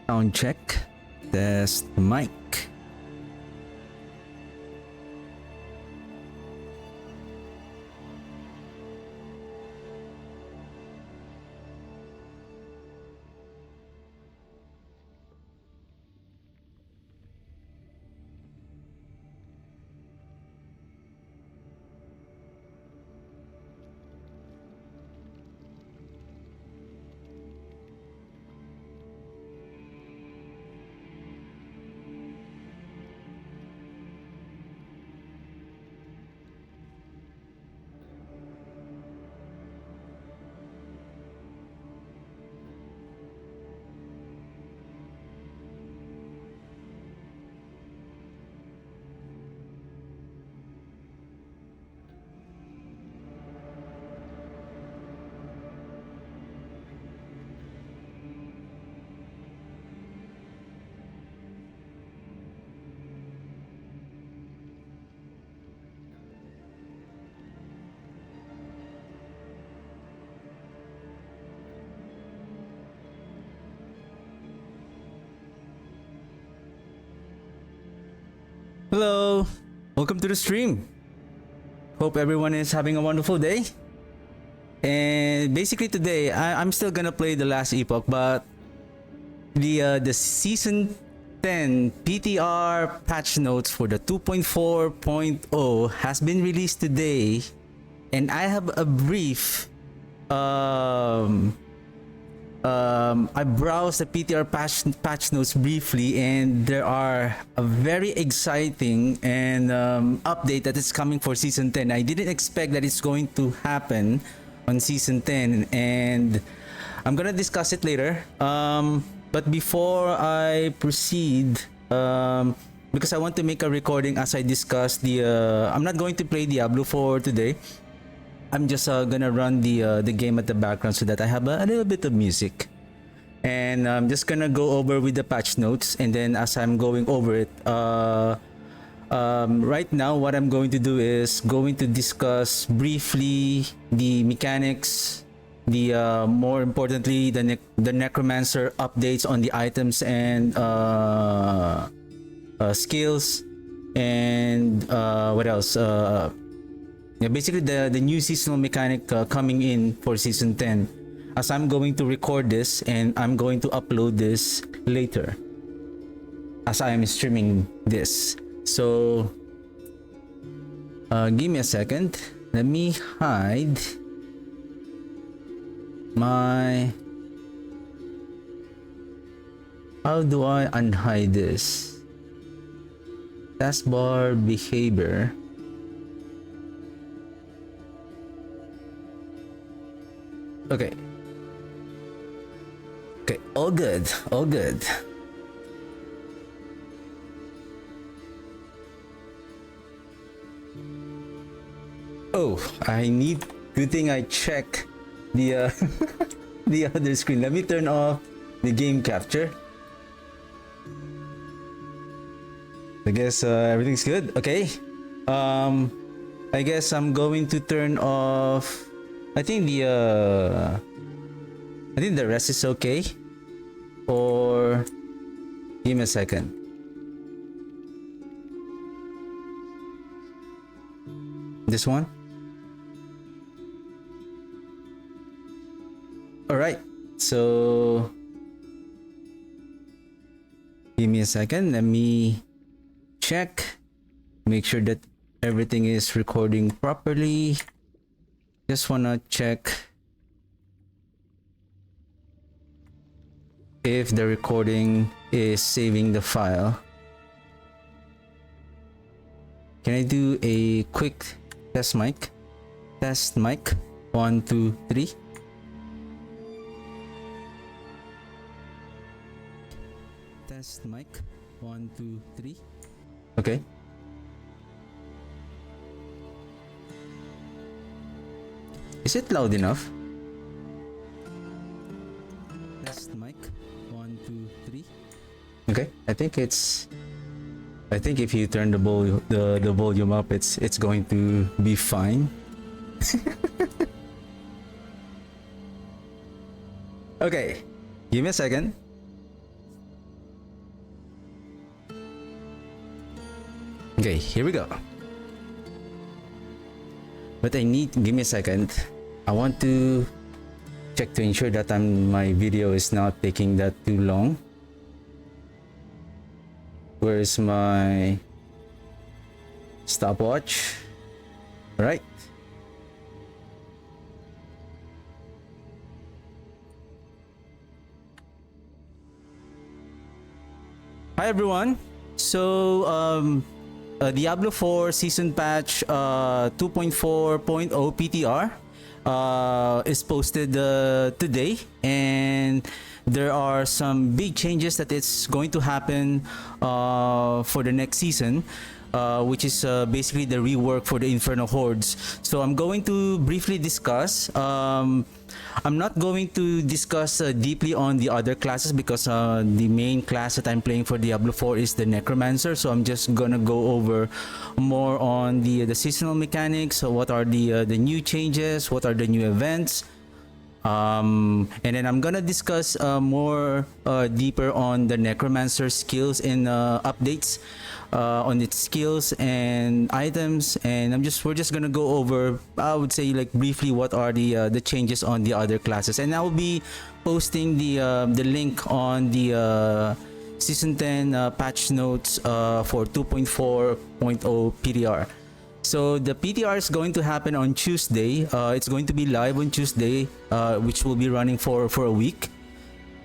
Sound check. Test mic. Hello, welcome to the stream. Hope everyone is having a wonderful day. And basically today, I'm still gonna play the last Epoch, but the season 10 PTR patch notes for the 2.4.0 has been released today, and I have a brief. I browsed the PTR patch notes briefly, and there are a very exciting and update that is coming for season 10. I didn't expect that it's going to happen on season 10, and I'm gonna discuss it later. But before I proceed, because I want to make a recording as I discuss I'm not going to play Diablo for today. I'm just gonna run the game at the background so that I have a little bit of music, and I'm just gonna go over with the patch notes. And then as I'm going over it, right now what I'm going to do is going to discuss briefly the mechanics, more importantly the necromancer updates on the items and skills, and what else. Yeah, basically the new seasonal mechanic coming in for season 10, as I'm going to record this and I'm going to upload this later as I am streaming this. So give me a second, let me hide my, how do I unhide this? Taskbar behavior. Okay. Okay, all good, all good. Oh, good thing I check the the other screen. Let me turn off the game capture. I guess everything's good. Okay. I guess I'm going to turn off. I think the rest is okay. Or give me a second. This one. All right. So give me a second. Let me check. Make sure that everything is recording properly. Just wanna check if the recording is saving the file. Can I do a quick test mic? Test mic. 1, 2, 3. Test mic. 1, 2, 3. Okay. Is it loud enough? Test mic. 1, 2, 3. Okay, I think if you turn the volume up, it's going to be fine. Okay, give me a second. Okay, here we go. But give me a second. I want to check to ensure that my video is not taking that too long. Where's my stopwatch? Right. Hi everyone. So Diablo 4 season patch 2.4.0 PTR is posted today, and there are some big changes that it's going to happen for the next season, which is basically the rework for the Infernal Hordes. So I'm going to briefly discuss. I'm not going to discuss deeply on the other classes because the main class that I'm playing for Diablo 4 is the Necromancer. So I'm just gonna go over more on the seasonal mechanics. So what are the new changes? What are the new events? And then I'm gonna discuss more deeper on the Necromancer skills and updates on its skills and items, and we're just gonna go over, I would say, like briefly what are the changes on the other classes, and I'll be posting the link on the season 10 patch notes for 2.4.0 PTR. So the PTR is going to happen on Tuesday. It's going to be live on Tuesday, which will be running for a week.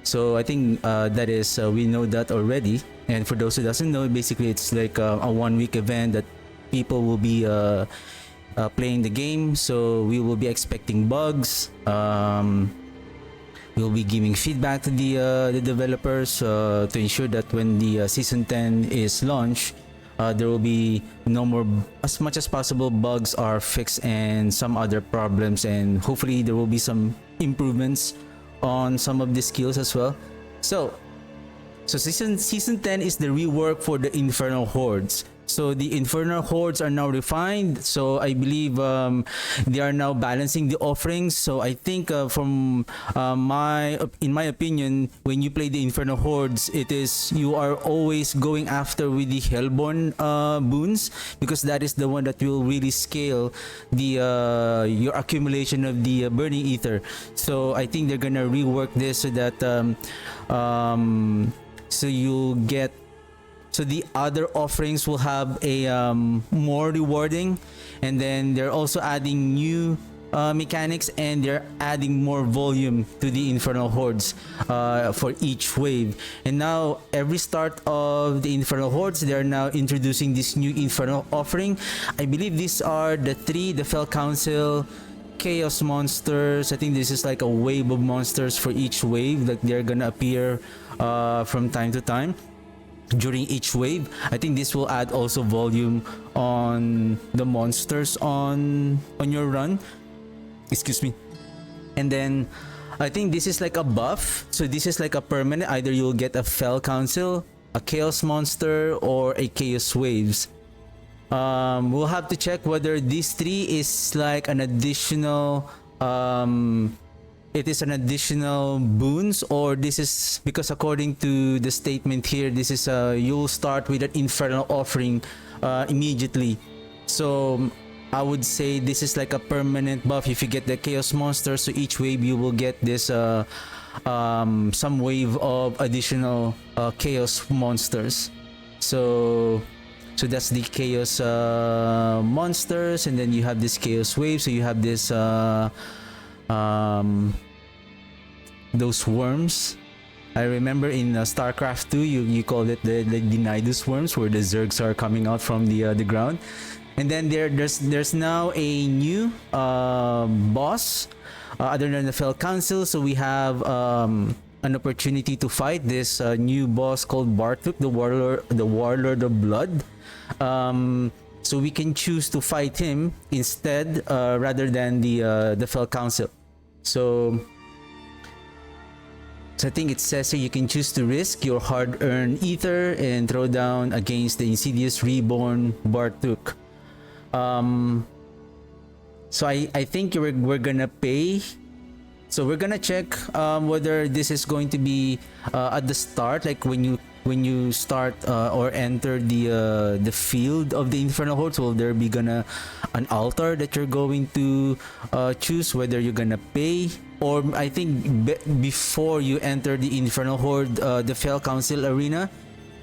So I think that is we know that already. And for those who doesn't know, basically it's like a 1 week event that people will be playing the game. So we will be expecting bugs. We'll be giving feedback to the developers to ensure that when the season 10 is launched, there will be no more, as much as possible, bugs are fixed and some other problems, and hopefully there will be some improvements on some of the skills as well. So season 10 is the rework for the Infernal Hordes. So the Infernal Hordes are now refined. So I believe they are now balancing the offerings. So I think in my opinion, when you play the Infernal Hordes, you are always going after with the Hellborn boons, because that is the one that will really scale your accumulation of the Burning Ether. So I think they're gonna rework this so that so the other offerings will have a more rewarding, and then they're also adding new mechanics, and they're adding more volume to the Infernal Hordes for each wave. And now every start of the Infernal Hordes, they're now introducing this new Infernal offering. I believe these are the Fell Council, Chaos monsters. I think this is like a wave of monsters for each wave, like they're gonna appear from time to time during each wave. I think this will add also volume on the monsters on your run. Excuse me. And then I think this is like a buff. So this is like a permanent. Either you'll get a Fell Council, a Chaos monster, or a Chaos waves. We'll have to check whether these three is like an additional it is an additional boons, or this is because according to the statement here, this is you'll start with an Infernal offering immediately. So I would say this is like a permanent buff. If you get the Chaos monster, so each wave you will get this some wave of additional Chaos monsters. So that's the Chaos monsters, and then you have this Chaos wave. So you have this those worms. I remember in StarCraft 2 you called it the Nidus worms, where the Zergs are coming out from the ground. And then there's now a new boss other than the Fell Council. So we have an opportunity to fight this new boss called Bartuk, the Warlord of Blood. So we can choose to fight him instead rather than the Fell Council. So I think it says here you can choose to risk your hard-earned ether and throw down against the Insidious Reborn Bartuk. So I think we're gonna pay. So we're gonna check whether this is going to be at the start, like when you when you start or enter the field of the Infernal Hordes, will there be gonna an altar that you're going to choose, whether you're gonna pay, or I think before you enter the Infernal Horde, the Fell Council arena,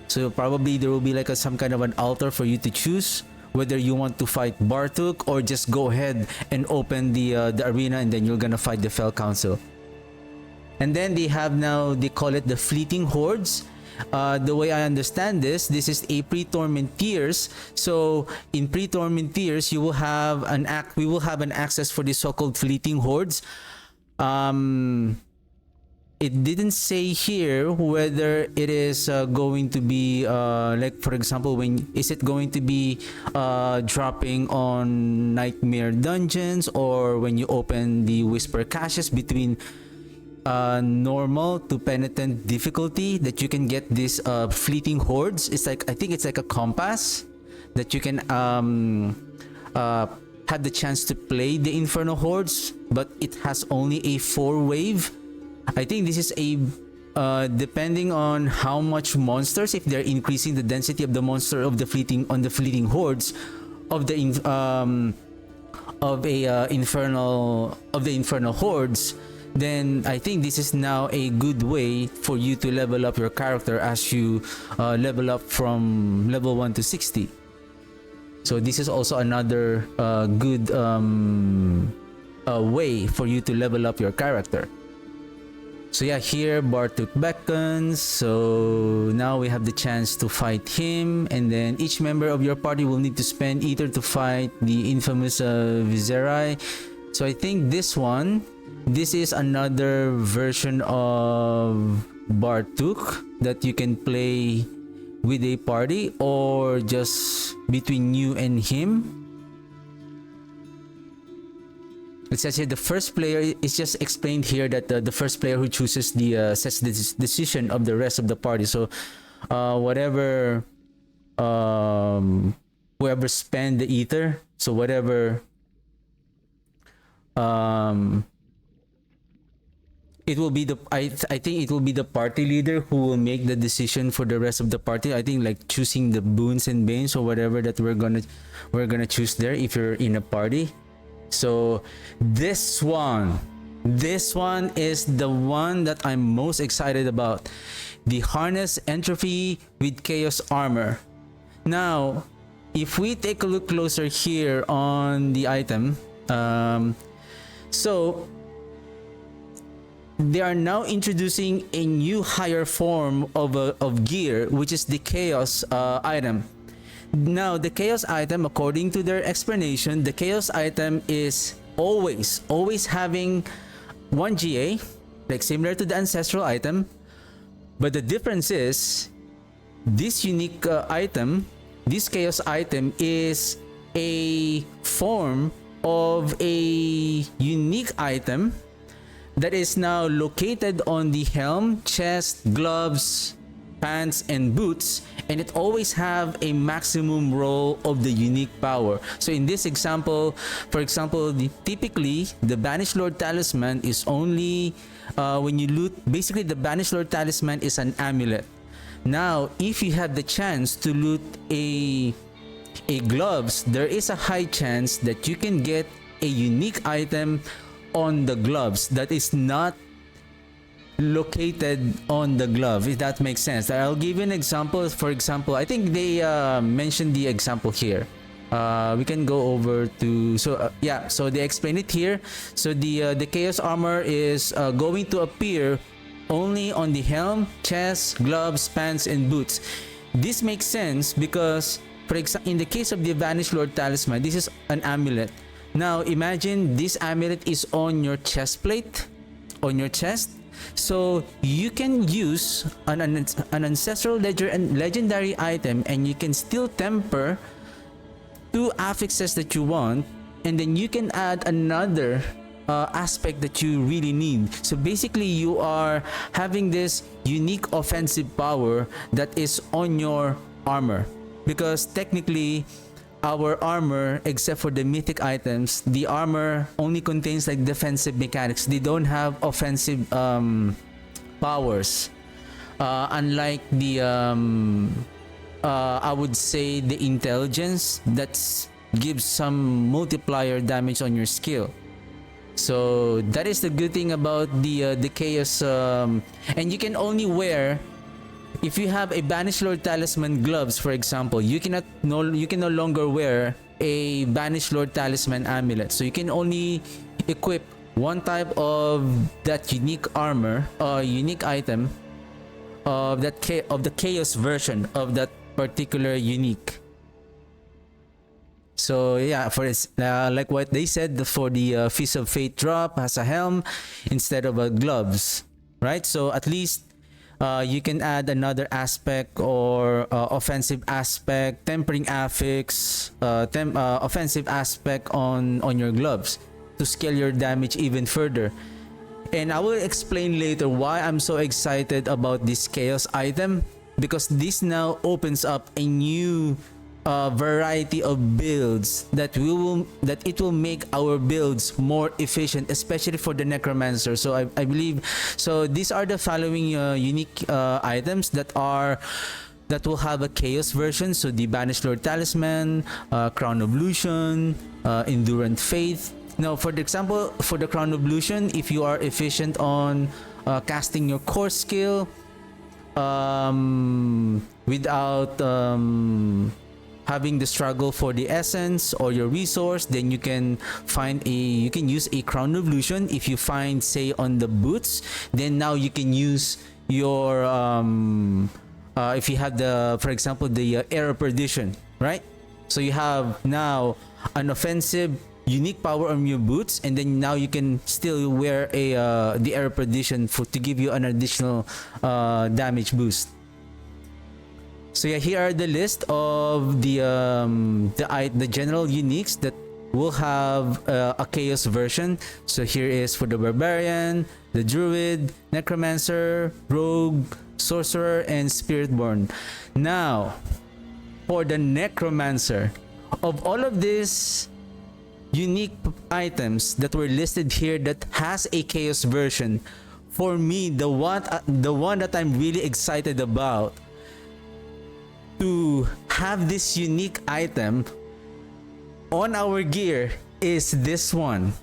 so probably there will be like some kind of an altar for you to choose whether you want to fight Bartuk or just go ahead and open the arena and then you're gonna fight the Fell Council. And then they have now, they call it the Fleeting Hordes. The way I understand this is a pre-tormenteers. So in pre-tormenteers, you will have we will have an access for the so-called Fleeting Hordes. It didn't say here whether it is going to be like, for example, when is it going to be dropping on Nightmare Dungeons, or when you open the Whisper Caches between normal to penitent difficulty, that you can get this Fleeting Hordes. It's like, I think it's like a compass that you can have the chance to play the Infernal Hordes, but it has only a 4-wave. I think this is a depending on how much monsters, if they're increasing the density of the monster of the Fleeting Hordes of the Infernal Hordes, then I think this is now a good way for you to level up your character as you level up from level 1 to 60. So this is also another good way for you to level up your character. So yeah, here Bartuk beckons, so now we have the chance to fight him, and then each member of your party will need to spend either to fight the infamous Viserai. So I think this is another version of Bartuk that you can play with a party or just between you and him. It says here the first player is just explained here that the first player who chooses sets the decision of the rest of the party. So whatever whoever spend the ether, so whatever it will be the I think it will be the party leader who will make the decision for the rest of the party. I think like choosing the boons and banes or whatever that we're gonna choose there if you're in a party. So this one is the one that I'm most excited about. The Harness Entropy with Chaos Armor. Now, if we take a look closer here on the item, so they are now introducing a new higher form of gear, which is the Chaos item. Now, the Chaos item, according to their explanation, the Chaos item is always having 1 GA, like similar to the Ancestral item. But the difference is, this unique item, this Chaos item is a form of a unique item that is now located on the helm, chest, gloves, pants, and boots, and it always have a maximum roll of the unique power. So in this example, for example, typically the Banished Lord Talisman is only when you loot, basically the Banished Lord Talisman is an amulet. Now, if you have the chance to loot a gloves, there is a high chance that you can get a unique item on the gloves that is not located on the glove, if that makes sense. I'll give you an example. For example, I think they mentioned the example here. We can go over to, so yeah, so they explain it here. So the Chaos Armor is going to appear only on the helm, chest, gloves, pants, and boots. This makes sense because, for example, in the case of the Vanished Lord Talisman, this is an amulet. Now imagine this amulet is on your chest plate, on your chest. So you can use an ancestral legendary item, and you can still temper 2 affixes that you want, and then you can add another aspect that you really need. So basically you are having this unique offensive power that is on your armor, because technically our armor, except for the mythic items, the armor only contains like defensive mechanics. They don't have offensive powers. unlike the I would say the intelligence that gives some multiplier damage on your skill. So that is the good thing about the chaos, and you can only wear if you have a Banished Lord Talisman gloves, for example. You can no longer wear a Banished Lord Talisman amulet. So you can only equip one type of that unique armor, unique item of the chaos version of that particular unique. So yeah, for like what they said, for the Fist of Fate drop has a helm instead of gloves, right? So at least you can add another aspect or offensive aspect, tempering affix, offensive aspect on your gloves to scale your damage even further. And I will explain later why I'm so excited about this chaos item, because this now opens up a new variety of builds that it will make our builds more efficient, especially for the necromancer. So I believe so these are the following unique items that will have a chaos version. So the Banished Lord Talisman, Crown of Illusion, Endurant Faith. Now, for example, for the Crown of Illusion, if you are efficient on casting your core skill without having the struggle for the essence or your resource, then you can use a Crown of Illusion. If you find, say, on the boots, then now you can use your if you have for example, the Air of Perdition, right? So you have now an offensive unique power on your boots, and then now you can still wear the Air of Perdition to give you an additional damage boost. So yeah, here are the list of the general uniques that will have a chaos version. So here is for the Barbarian, the Druid, Necromancer, Rogue, Sorcerer, and Spiritborn. Now, for the Necromancer, of all of these unique items that were listed here that has a chaos version, for me, the one that I'm really excited about to have this unique item on our gear is this one,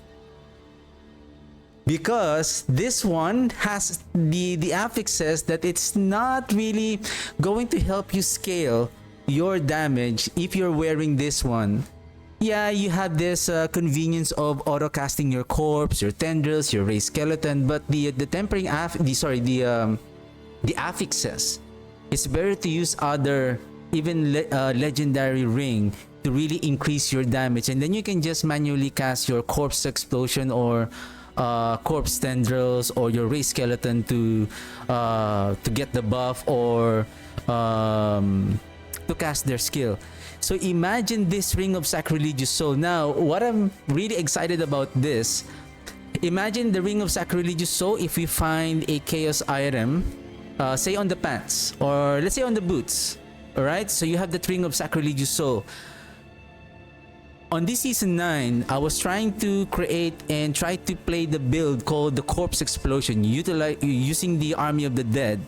because this one has the affix says that it's not really going to help you scale your damage if you're wearing this one. Yeah, you have this convenience of auto casting your corpse, your tendrils, your raised skeleton, but the tempering the affixes, it's better to use other legendary ring to really increase your damage, and then you can just manually cast your corpse explosion or corpse tendrils or your raised skeleton to get the buff or to cast their skill. So imagine this Ring of Sacrilegious Soul. Now, what I'm really excited about this, imagine the Ring of Sacrilegious Soul if we find a chaos item, say on the pants or let's say on the boots. Alright, so you have the Ring of Sacrilegious Soul. On this season 9, I was trying to create and try to play the build called the Corpse Explosion, using the Army of the Dead.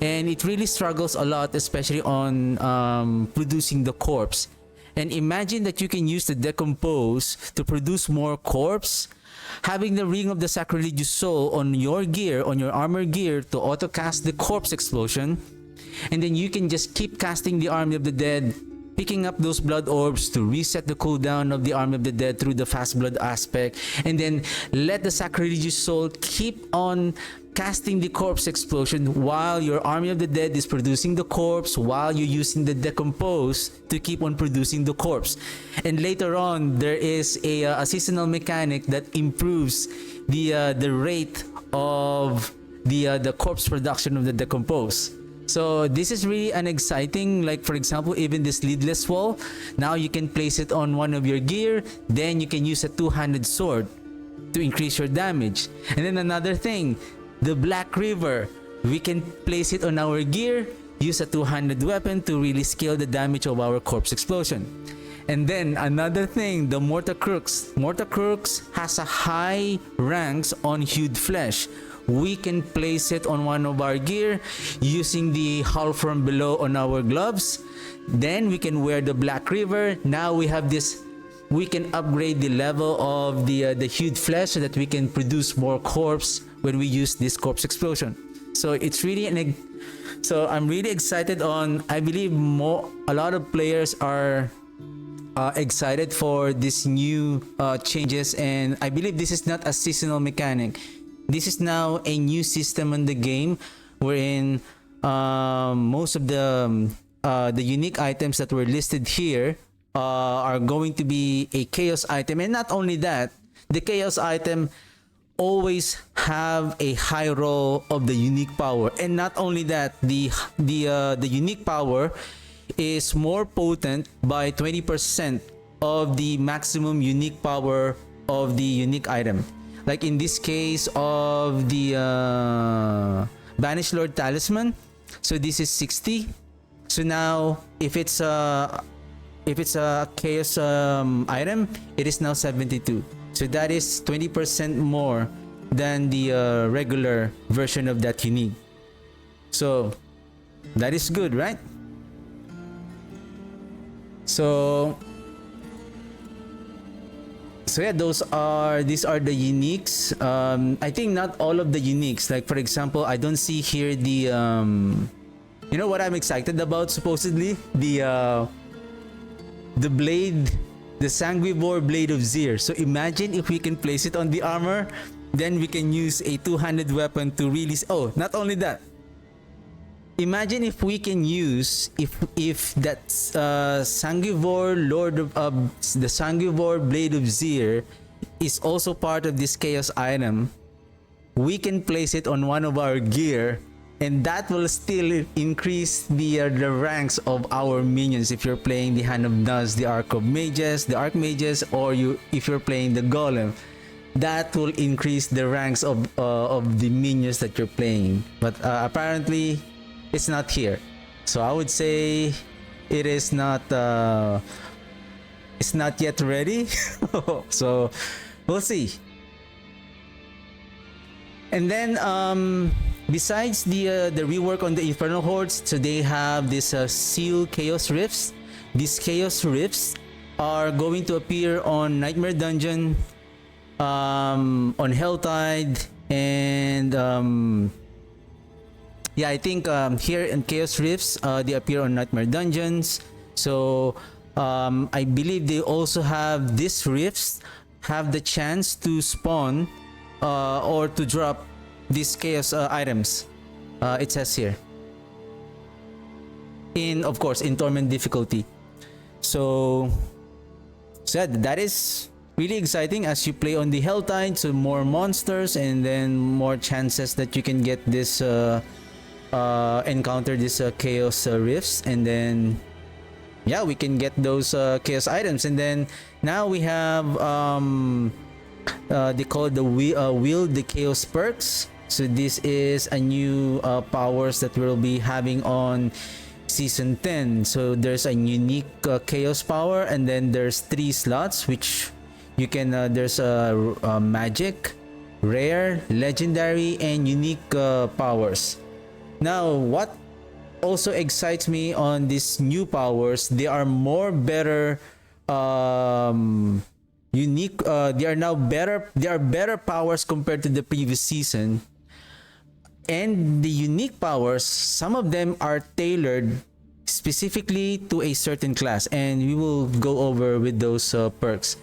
And it really struggles a lot, especially on producing the corpse. And imagine that you can use the Decompose to produce more corpse, having the Ring of the Sacrilegious Soul on your gear, on your armor gear, to auto cast the Corpse Explosion, and then you can just keep casting the Army of the Dead, picking up those blood orbs to reset the cooldown of the Army of the Dead through the fast blood aspect, and then let the Sacrilegious Soul keep on casting the Corpse Explosion while your Army of the Dead is producing the corpse, while you're using the Decompose to keep on producing the corpse. And later on, there is a seasonal mechanic that improves the rate of the corpse production of the Decompose. So this is really an exciting, like for example, even this Lidless Wall, now you can place it on one of your gear, then you can use a two-handed sword to increase your damage. And then another thing, the Black River, we can place it on our gear, use a two-handed weapon to really scale the damage of our Corpse Explosion. And then another thing, the Mortar Crux. Mortar Crux has a high ranks on Hewed Flesh, we can place it on one of our gear using the hull from below on our gloves. Then we can wear the Black River. Now we have this, we can upgrade the level of the hued flesh so that we can produce more corpse when we use this corpse explosion. So it's really so I'm really excited on, I believe a lot of players are excited for this new changes, and I believe this is not a seasonal mechanic. This is now a new system in the game wherein most of the unique items that were listed here are going to be a chaos item. And not only that, the chaos item always have a high roll of the unique power. And not only that, the unique power is more potent by 20% of the maximum unique power of the unique item. Like in this case of the Banished Lord Talisman, so this is 60. So now if it's a chaos item, it is now 72. So that is 20% more than the regular version of that unique. So that is good, right? So yeah, these are the uniques. I think not all of the uniques. Like for example, I don't see here the you know what I'm excited about? Supposedly the blade, the Sanguivore Blade of Zir. So imagine if we can place it on the armor, then we can use a two-handed weapon to release. Oh, not only that. Imagine if we can use, if that Sanguivore Lord of the Sanguivore Blade of Zir is also part of this chaos item, we can place it on one of our gear, and that will still increase the ranks of our minions. If you're playing the Hand of Nuns, the Arc of Mages, the Archmages, or if you're playing the Golem, that will increase the ranks of the minions that you're playing. But apparently it's not here, so I would say it is not it's not yet ready. So we'll see. And then besides the rework on the Infernal Hordes, so they have this Seal Chaos Rifts. These Chaos Rifts are going to appear on Nightmare Dungeon, on Helltide, and yeah, I think here in Chaos Rifts, they appear on Nightmare Dungeons. So I believe they also have these rifts have the chance to spawn or to drop these chaos items. It says here. Of course, in Torment difficulty. So that is really exciting as you play on the Helltide. So more monsters, and then more chances that you can get this encounter this chaos rifts, and then yeah, we can get those chaos items. And then now we have they call it the wield the chaos perks. So this is a new powers that we'll be having on season 10. So there's a unique chaos power, and then there's 3 slots which you can there's a magic, rare, legendary, and unique powers. Now, what also excites me on these new powers, they are more better unique, they are now better, they are better powers compared to the previous season. And the unique powers, some of them are tailored specifically to a certain class, and we will go over with those perks.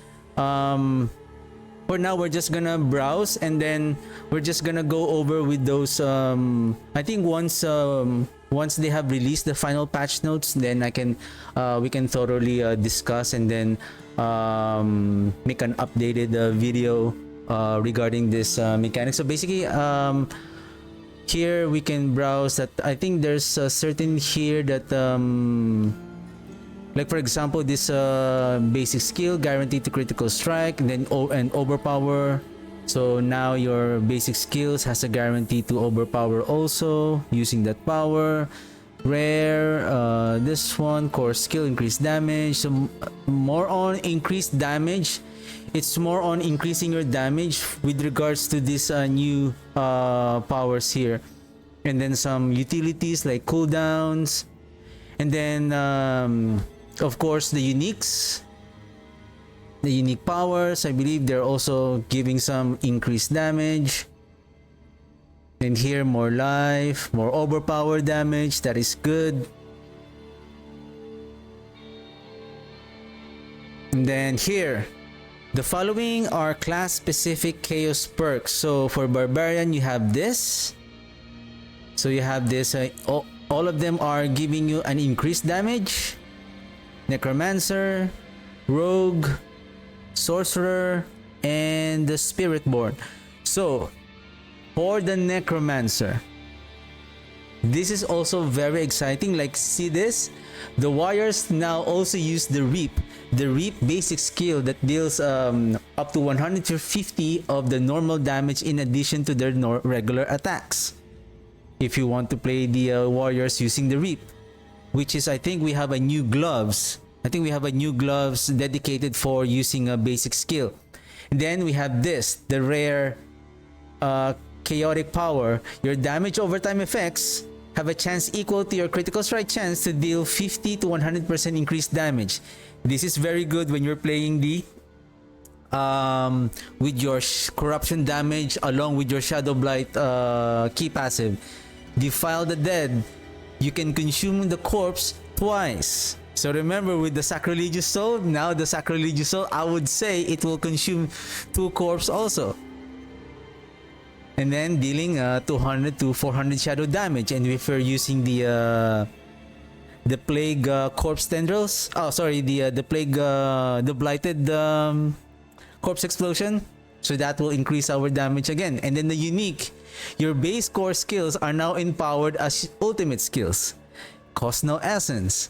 For now, we're just gonna browse, and then we're just gonna go over with those. I think once they have released the final patch notes, then we can thoroughly discuss, and then make an updated video regarding this mechanic. So basically, here we can browse that. I think there's a certain here that like for example, this basic skill guaranteed to critical strike, and then and overpower. So now your basic skills has a guarantee to overpower also using that power. Rare, this one core skill increased damage. So more on increased damage it's more on increasing your damage with regards to this new powers here, and then some utilities like cooldowns, and then of course the uniques, the unique powers. I believe they're also giving some increased damage. And here, more life, more overpower damage. That is good. And then here, the following are class specific chaos perks. So for barbarian, you have this. So you have this. All of them are giving you an increased damage. Necromancer, rogue, sorcerer, and the spiritborn. So for the necromancer, this is also very exciting. Like, see this, the warriors now also use the reap basic skill that deals up to 150 of the normal damage in addition to their regular attacks. If you want to play the warriors using the reap, which is, I think we have a new gloves. I think we have a new gloves dedicated for using a basic skill. And then we have this, the rare chaotic power. Your damage over time effects have a chance equal to your critical strike chance to deal 50 to 100% increased damage. This is very good when you're playing the with your corruption damage along with your shadow blight key passive. Defile the dead. You can consume the corpse twice. So remember, with the sacrilegious soul, now the sacrilegious soul, I would say it will consume 2 corpse also. And then dealing 200 to 400 shadow damage. And if you're using the plague corpse tendrils, the plague, the blighted corpse explosion, so that will increase our damage again. And then the unique, your base core skills are now empowered as ultimate skills, cost no essence,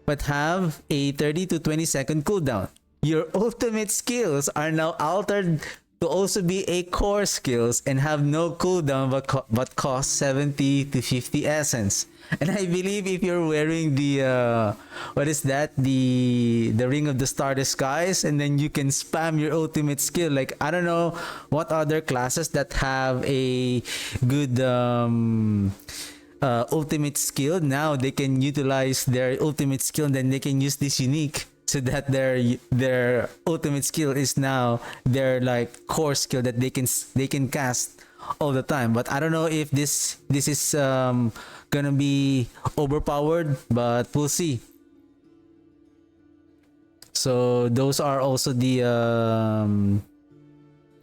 but have a 30 to 20 second cooldown. Your ultimate skills are now altered to also be a core skills and have no cooldown but cost 70 to 50 essence. And I believe if you're wearing the what is that, the ring of the stardust skies, and then you can spam your ultimate skill. Like, I don't know what other classes that have a good ultimate skill. Now they can utilize their ultimate skill, and then they can use this unique, so that their ultimate skill is now their like core skill that they can cast all the time. But I don't know if this is gonna be overpowered, but we'll see. So those are also the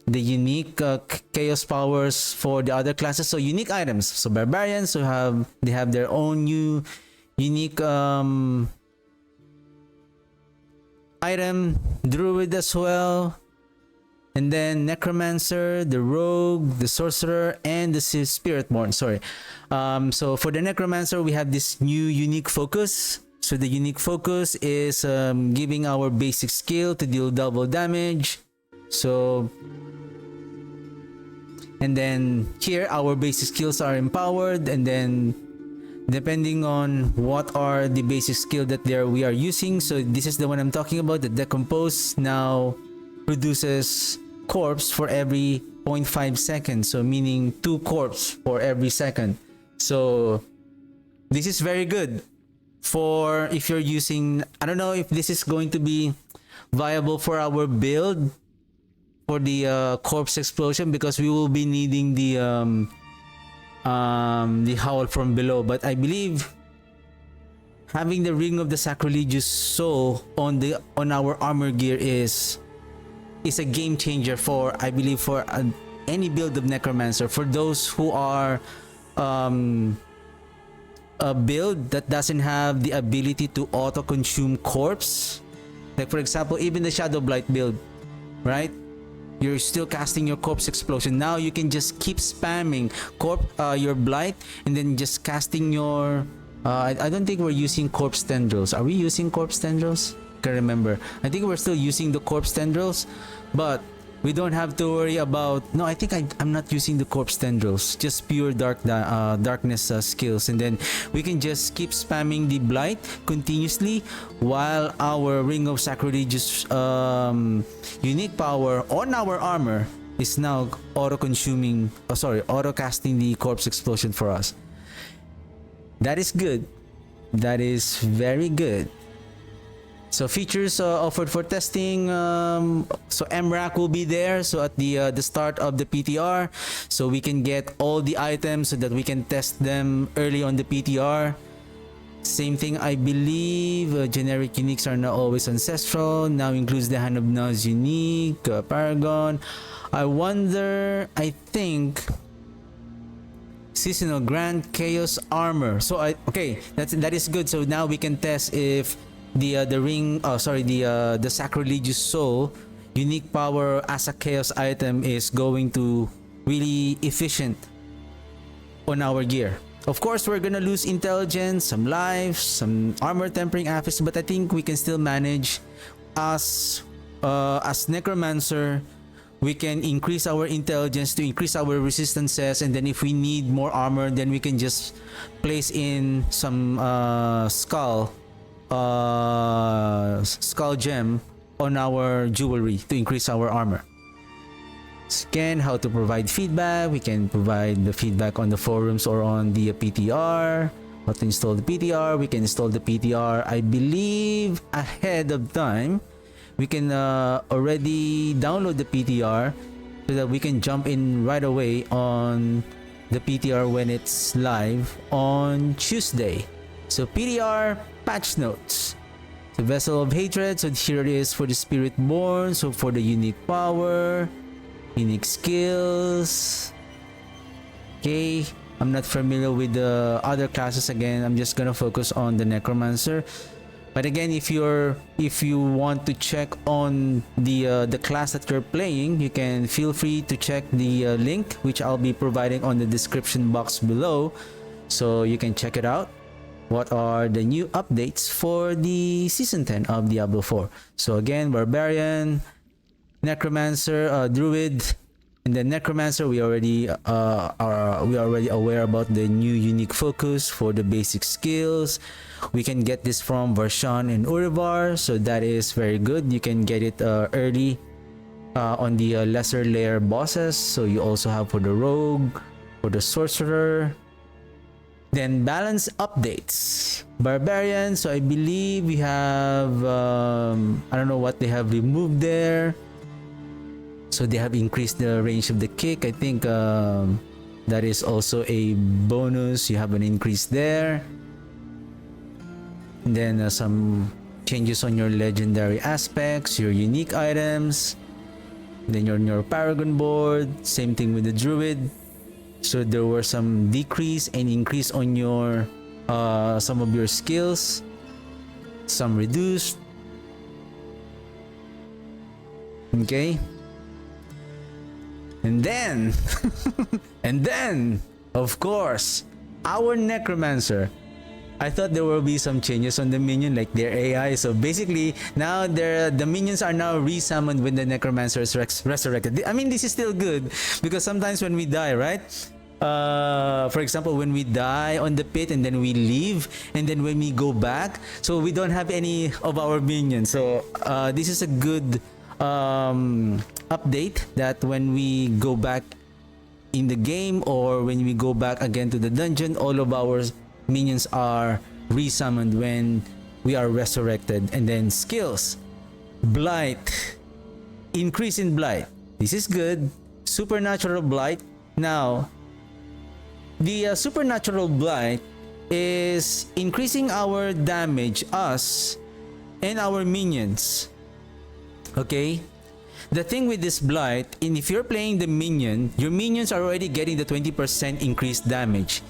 unique chaos powers for the other classes. So unique items. So barbarians, they have their own new unique item. Druid as well. And then necromancer, the rogue, the sorcerer, and the spiritborn. Sorry. So for the necromancer, we have this new unique focus. So the unique focus is giving our basic skill to deal double damage. So, and then here our basic skills are empowered, and then depending on what are the basic skill that we are using. So this is the one I'm talking about. The decompose now produces corpse for every 0.5 seconds, so meaning 2 corpse for every second. So this is very good for if you're using, I don't know if this is going to be viable for our build for the corpse explosion, because we will be needing the howl from below. But I believe having the ring of the sacrilegious soul on our armor gear is a game changer for, I believe, for any build of necromancer. For those who are a build that doesn't have the ability to auto consume corpse, like for example even the shadow blight build, right? You're still casting your corpse explosion. Now you can just keep spamming your blight, and then just casting your I don't think we're using corpse tendrils. Are we using corpse tendrils? Can't remember. I think we're still using the corpse tendrils, but We don't have to worry about. No, I think I'm not using the corpse tendrils. Just pure darkness skills, and then we can just keep spamming the blight continuously while our ring of sacrilegious unique power on our armor is now auto casting the corpse explosion for us. That is good. That is very good. So features offered for testing. So MRAC will be there. So at the start of the PTR, so we can get all the items so that we can test them early on the PTR. Same thing, I believe. Generic uniques are now always ancestral. Now includes the Hand of Naz unique, Paragon. I wonder. I think seasonal Grand Chaos armor. So that is good. So now we can test if the sacrilegious soul unique power as a chaos item is going to really efficient on our gear. Of course, we're gonna lose intelligence, some life, some armor tempering affix, but I think we can still manage. As necromancer, we can increase our intelligence to increase our resistances, and then if we need more armor, then we can just place in some skull gem on our jewelry to increase our armor. Again, how to provide feedback. We can provide the feedback on the forums or on the PTR. How to install the PTR. We can install the PTR, I believe, ahead of time. We can already download the PTR so that we can jump in right away on the PTR when it's live on Tuesday. So PTR patch notes. The Vessel of Hatred. So here it is for the Spirit Born. So for the unique power, unique skills. Okay, I'm not familiar with the other classes. Again, I'm just gonna focus on the Necromancer. But again, if you want to check on the class that you're playing, you can feel free to check the link which I'll be providing on the description box below, so you can check it out. What are the new updates for the season 10 of Diablo 4? So again, Barbarian, Necromancer, Druid, and then Necromancer. We already aware about the new unique focus for the basic skills. We can get this from Varshan and Urivar, so that is very good. You can get it early on the lesser layer bosses. So you also have for the Rogue, for the Sorcerer. Then balance updates. Barbarian, so I believe we have I don't know what they have removed there. So they have increased the range of the kick. I think that is also a bonus. You have an increase there. And then some changes on your legendary aspects, your unique items. Then your Paragon board. Same thing with the Druid. So there were some decrease and increase on your some of your skills. Some reduced. Okay. And then, of course, our Necromancer. I thought there will be some changes on the minion, like their AI. So basically, now the minions are now resummoned when the Necromancer is resurrected. I mean, this is still good because sometimes when we die, right? For example, when we die on the pit and then we leave, and then when we go back, so we don't have any of our minions. So this is a good update that when we go back in the game or when we go back again to the dungeon, all of our minions are resummoned when we are resurrected. And then skills, blight, increase in blight. This is good. Supernatural blight. Now the supernatural blight is increasing our damage, us and our minions. Okay, the thing with this blight, and if you're playing the minion, your minions are already getting the 20% increased damage.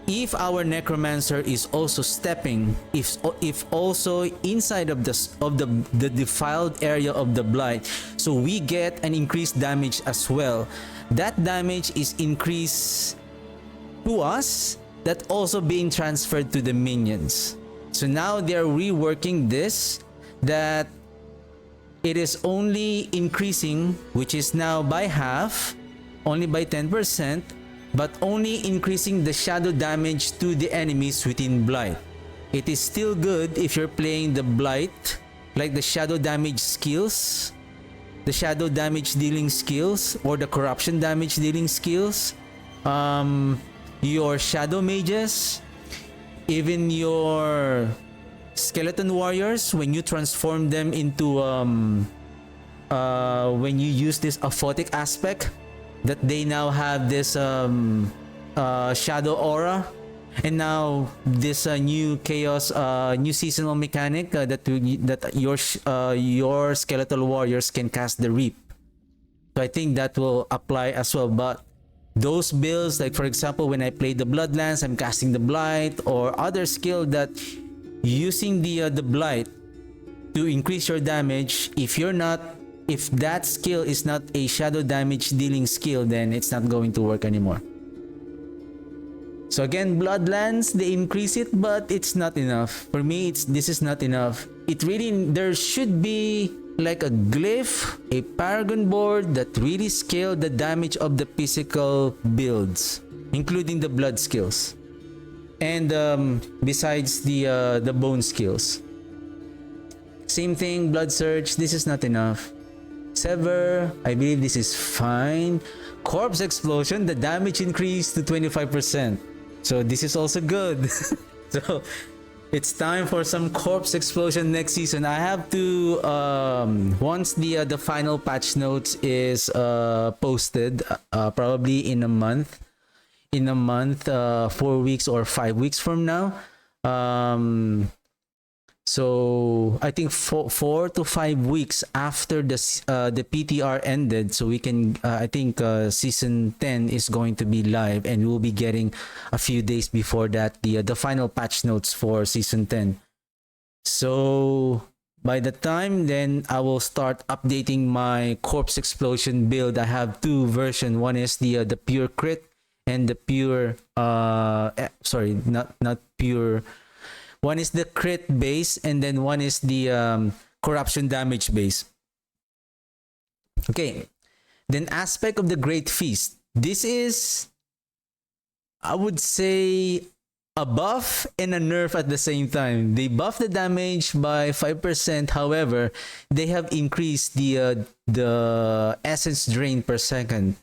If our Necromancer is also stepping, if also inside of the defiled area of the blight, so we get an increased damage as well. That damage is increased to us, that also being transferred to the minions. So now they're reworking this, that it is only increasing, which is now by half, only by 10%, but only increasing the shadow damage to the enemies within Blight. It is still good if you're playing the Blight, like the shadow damage skills, the shadow damage dealing skills, or the corruption damage dealing skills, your shadow mages, even your skeleton warriors, when you transform them into when you use this aphotic aspect, that they now have this shadow aura, and now this new chaos, new seasonal mechanic that your skeletal warriors can cast the reap. So I think that will apply as well. But those builds, like for example, when I play the Bloodlands, I'm casting the Blight, or other skill that using the Blight to increase your damage. If that skill is not a shadow damage dealing skill, then it's not going to work anymore. So again, Bloodlands, they increase it, but it's not enough. For me, this is not enough. There should be like a glyph, a paragon board that really scale the damage of the physical builds, including the blood skills, and besides the bone skills. Same thing, Blood Surge, this is not enough. Sever, I believe this is fine. Corpse Explosion, the damage increased to 25%. So this is also good. So it's time for some Corpse Explosion next season. I have to once the final patch notes is posted, probably in a month, 4 weeks or 5 weeks from now. So I think 4 to 5 weeks after the PTR ended, so we can I think season 10 is going to be live, and we'll be getting a few days before that the final patch notes for season 10. So by the time then, I will start updating my Corpse Explosion build. I have two versions. One is the pure crit, and the pure sorry, not pure. One is the crit base, and then one is the corruption damage base. Okay, then aspect of the Great Feast. This is, I would say, a buff and a nerf at the same time. They buff the damage by 5%. However, they have increased the essence drain per second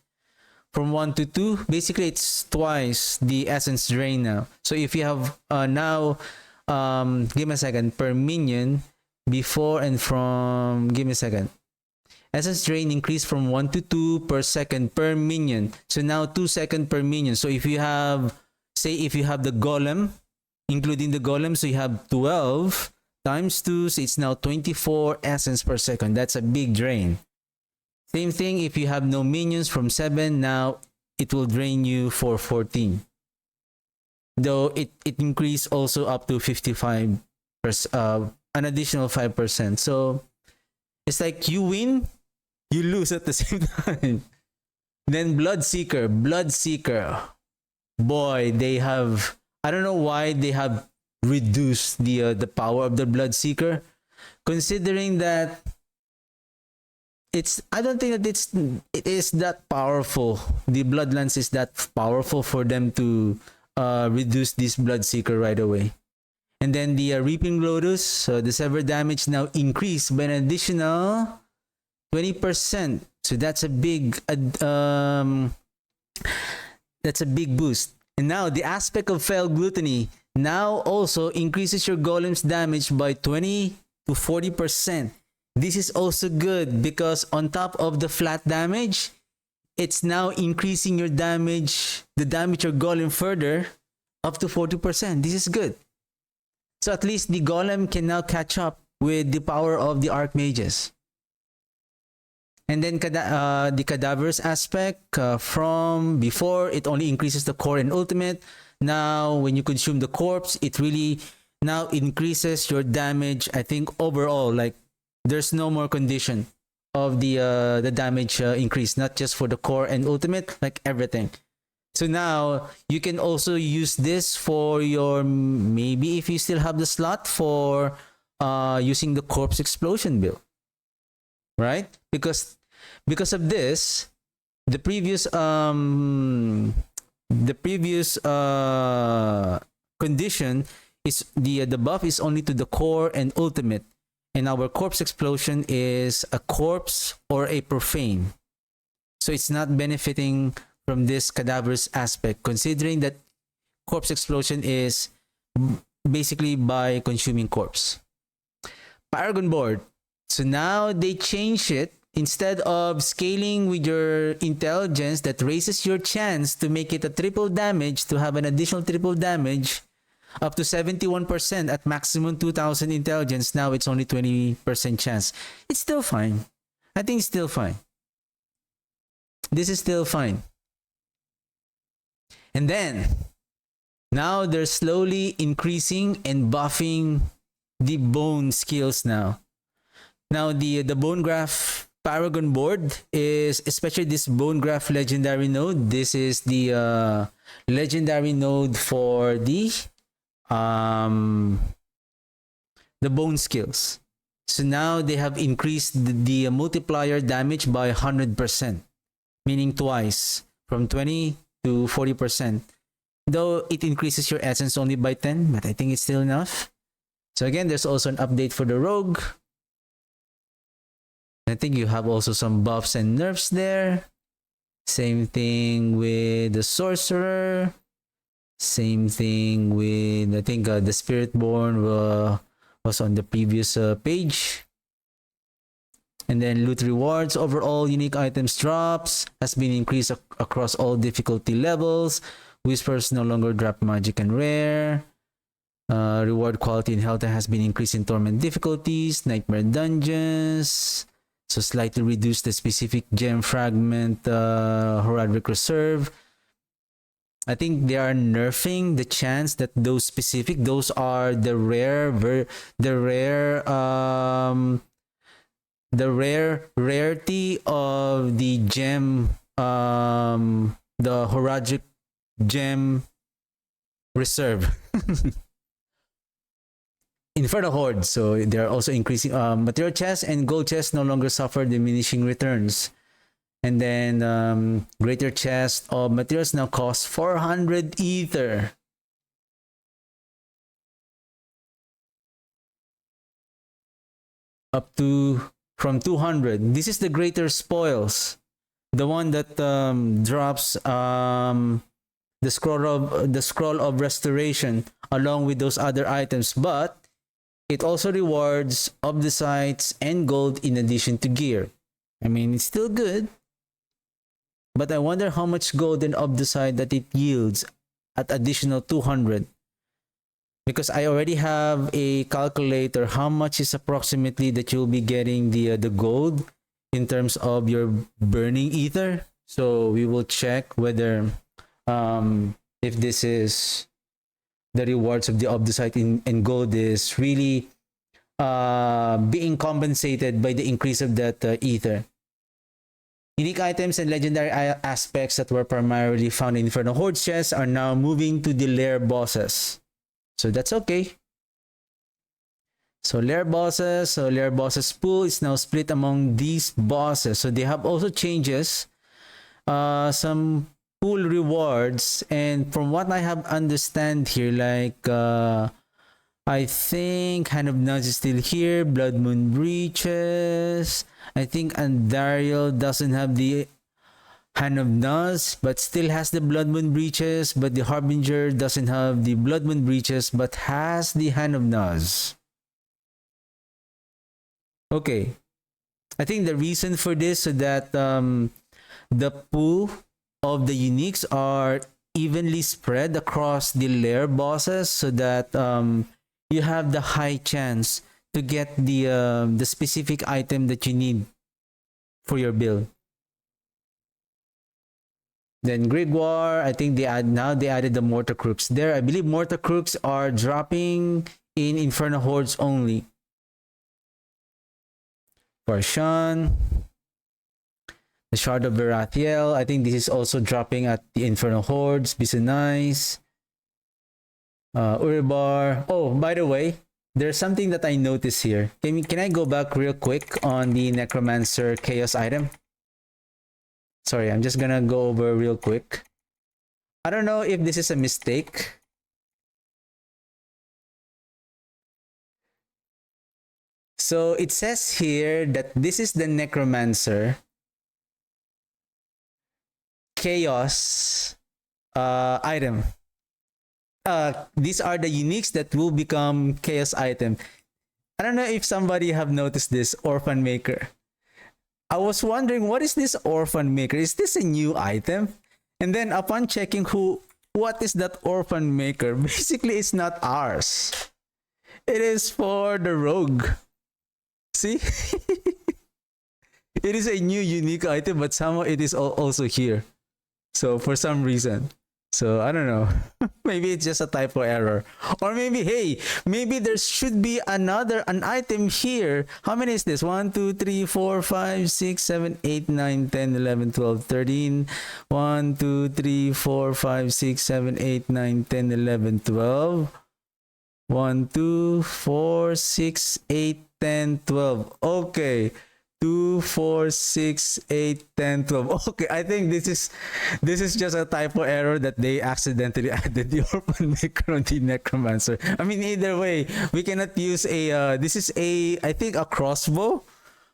from 1 to 2. Basically, it's twice the essence drain now. So if you have now, give me a second, per minion, before and from, give me a second. Essence drain increased from 1 to 2 per second per minion. So now 2 seconds per minion. So if you have, say if you have the golem, including the golem, so you have 12 times 2, so it's now 24 essence per second. That's a big drain. Same thing if you have no minions from 7, now it will drain you for 14. Though it increased also up to 55%, an additional 5%. So it's like you win, you lose at the same time. Then Bloodseeker, boy, they have, I don't know why they have reduced the power of the Bloodseeker, considering that I don't think that it is that powerful. The Bloodlands is that powerful for them to reduce this Bloodseeker right away. And then the Reaping Lotus, so the sever damage now increased by an additional 20%. So that's a big boost. And now the aspect of Fell Gluttony now also increases your golem's damage by 20 to 40%. This is also good because on top of the flat damage, it's now increasing your damage, the damage your golem further, up to 40%. This is good. So at least the golem can now catch up with the power of the archmages. And then the cadavers aspect, from before, it only increases the core and ultimate. Now, when you consume the corpse, it really now increases your damage. I think overall, like, there's no more condition of the damage increase, not just for the core and ultimate, like everything. So now you can also use this for your, maybe if you still have the slot for using the Corpse Explosion build. right? Because of this, the previous condition is the buff is only to the core and ultimate, and our corpse explosion is a corpse or a profane, so it's not benefiting from this cadaverous aspect, considering that corpse explosion is basically by consuming corpse. Paragon board. So now they change it. Instead of scaling with your intelligence that raises your chance to make it a triple damage, to have an additional triple damage up to 71% at maximum 2000 intelligence, now it's only 20% chance. It's still fine. I think it's still fine. This is still fine. And then, now they're slowly increasing and buffing the bone skills now. Now the bone graph Paragon board is, especially this bone graph legendary node. This is the legendary node for the bone skills. So now they have increased the multiplier damage by 100%, meaning twice, from 20 to 40%. Though it increases your essence only by 10, but I think it's still enough. So again, there's also an update for the rogue. I think you have also some buffs and nerfs there. Same thing with the sorcerer. Same thing with, I think, the spiritborn was on the previous page. And then loot rewards, overall unique items drops has been increased across all difficulty levels. Whispers no longer drop magic and rare. Reward quality and health has been increased in torment difficulties, nightmare dungeons. So slightly reduce the specific gem fragment heraldic reserve. I think they are nerfing the chance that those specific, those are the rarity of the gem, the heraldic gem reserve. Inferno Horde, so they're also increasing material chests, and gold chests no longer suffer diminishing returns. And then greater chest of materials now cost 400 ether. Up to from 200. This is the greater spoils, the one that drops the scroll of restoration along with those other items, but it also rewards obdicites and gold in addition to gear. I mean, it's still good, but I wonder how much gold and obdicite that it yields at additional 200. Because I already have a calculator how much is approximately that you'll be getting the gold in terms of your burning ether. So we will check whether if this is the rewards of the obdicite and gold is really being compensated by the increase of that ether. Unique items and legendary aspects that were primarily found in Inferno Horde chests are now moving to the lair bosses. So that's okay. So lair bosses pool is now split among these bosses. So they have also changes, some pool rewards, and from what I have understand here, like I think Hand of Nudge is still here, Blood Moon Breaches. I think Andariel doesn't have the Hand of Nudge but still has the Blood Moon Breaches, but the Harbinger doesn't have the Blood Moon Breaches but has the Hand of Nudge. Okay, I think the reason for this so that the pool of the uniques are evenly spread across the lair bosses, so that you have the high chance to get the specific item that you need for your build. Then Grigwar, I think they added the Mortar Crooks there. I believe Mortar Crooks are dropping in Inferno Hordes only. Farshan, the Shard of Verathiel, I think this is also dropping at the Inferno Hordes. Bisonice, Uribar. Oh, by the way, there's something that I noticed here. Can I go back real quick on the Necromancer Chaos item? Sorry, I'm just gonna go over real quick. I don't know if this is a mistake. So it says here that this is the Necromancer Chaos item. These are the uniques that will become Chaos item. I don't know if somebody have noticed this Orphan Maker. I was wondering, what is this Orphan Maker? Is this a new item? And then upon checking what is that Orphan Maker, basically it's not ours. It is for the Rogue. See? It is a new unique item, but somehow it is also here. So for some reason. So I don't know. Maybe it's just a typo error. Or maybe, hey, maybe there should be an item here. How many is this? 1, 2, 3, 4, 5, 6, 7, 8, 9, 10, 11, 12, 13. 1, 2, 3, 4, 5, 6, 7, 8, 9, 10, 11, 12. 1, 2, 4, 6, 8, 10, 12. Okay. 2, 4, 6, 8, 10, 12. Okay, I think this is just a typo error that they accidentally added the Orphan Maker on the Necromancer. I mean, either way, we cannot use a this is I think a crossbow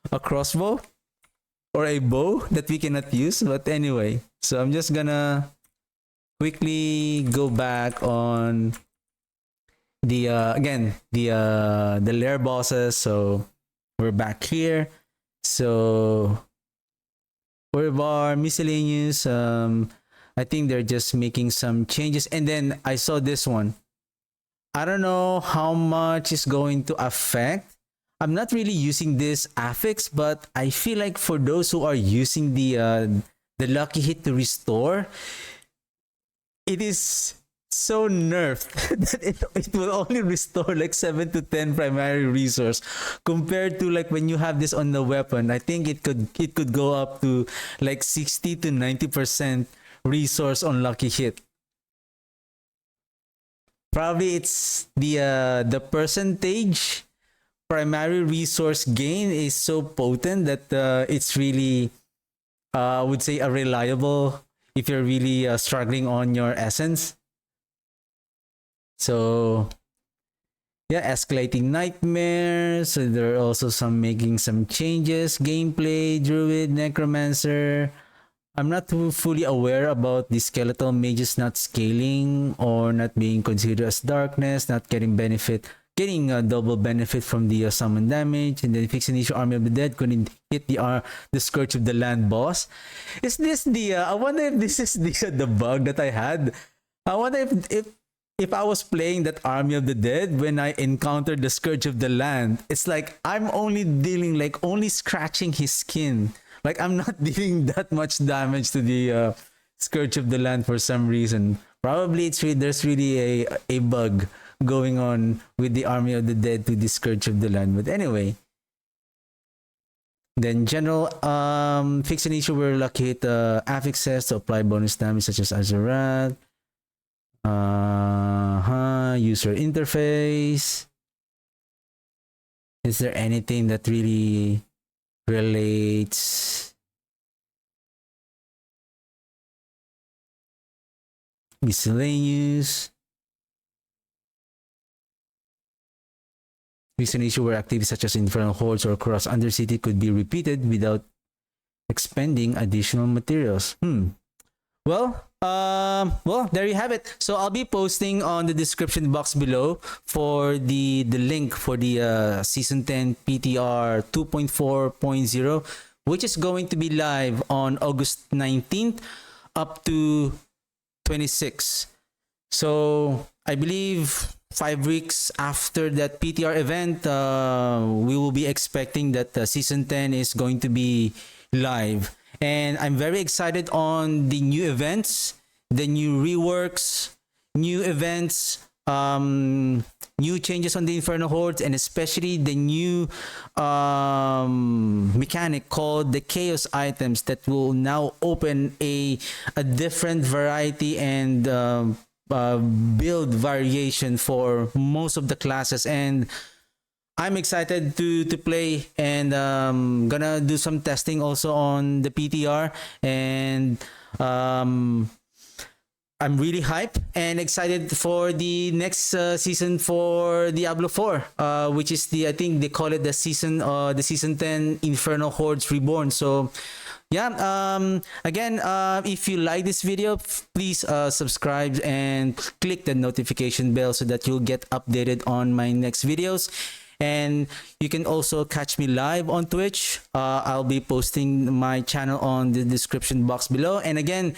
or a bow that we cannot use. But anyway, so I'm just gonna quickly go back on the again the lair bosses. So we're back here. So for bar miscellaneous, I think they're just making some changes. And then I saw this one. I don't know how much is going to affect. I'm not really using this affix, but I feel like for those who are using the lucky hit to restore, it is so nerfed that it will only restore like 7 to 10 primary resource compared to like when you have this on the weapon. I think it could go up to like 60 to 90% resource on lucky hit. Probably it's the percentage primary resource gain is so potent that it's really I would say a reliable if you're really struggling on your essence. So yeah, escalating nightmares. So there are also making some changes. Gameplay, druid, necromancer. I'm not too fully aware about the skeletal mages not scaling or not being considered as darkness, not getting a double benefit from the summon damage, and then fixing issue army of the dead couldn't hit the scourge of the land boss. Is this I wonder if this is the bug that I had. I wonder if I was playing that Army of the Dead, when I encountered the Scourge of the Land, it's like I'm only scratching his skin. Like I'm not dealing that much damage to the Scourge of the Land for some reason. Probably there's really a bug going on with the Army of the Dead to the Scourge of the Land. But anyway. Then general fix an issue where lucky hit affixes to apply bonus damage such as Azarat. User interface. Is there anything that really relates? Miscellaneous. Fix an issue where activities such as Infernal Hordes or Cross Undercity could be repeated without expending additional materials. Well, there you have it. So I'll be posting on the description box below for the link for the Season 10 PTR 2.4.0, which is going to be live on August 19th up to 26. So I believe 5 weeks after that PTR event, we will be expecting that Season 10 is going to be live. And I'm very excited on the new events, the new reworks, new events, new changes on the Inferno Hordes, and especially the new mechanic called the Chaos items that will now open a different variety and build variation for most of the classes. And I'm excited to play, and gonna do some testing also on the PTR, and um, I'm really hyped and excited for the next season for Diablo 4, which is the, I think they call it the season 10 Inferno Hordes Reborn. So yeah, again, if you like this video, please subscribe and click the notification bell so that you'll get updated on my next videos. And you can also catch me live on Twitch. I'll be posting my channel on the description box below. And again,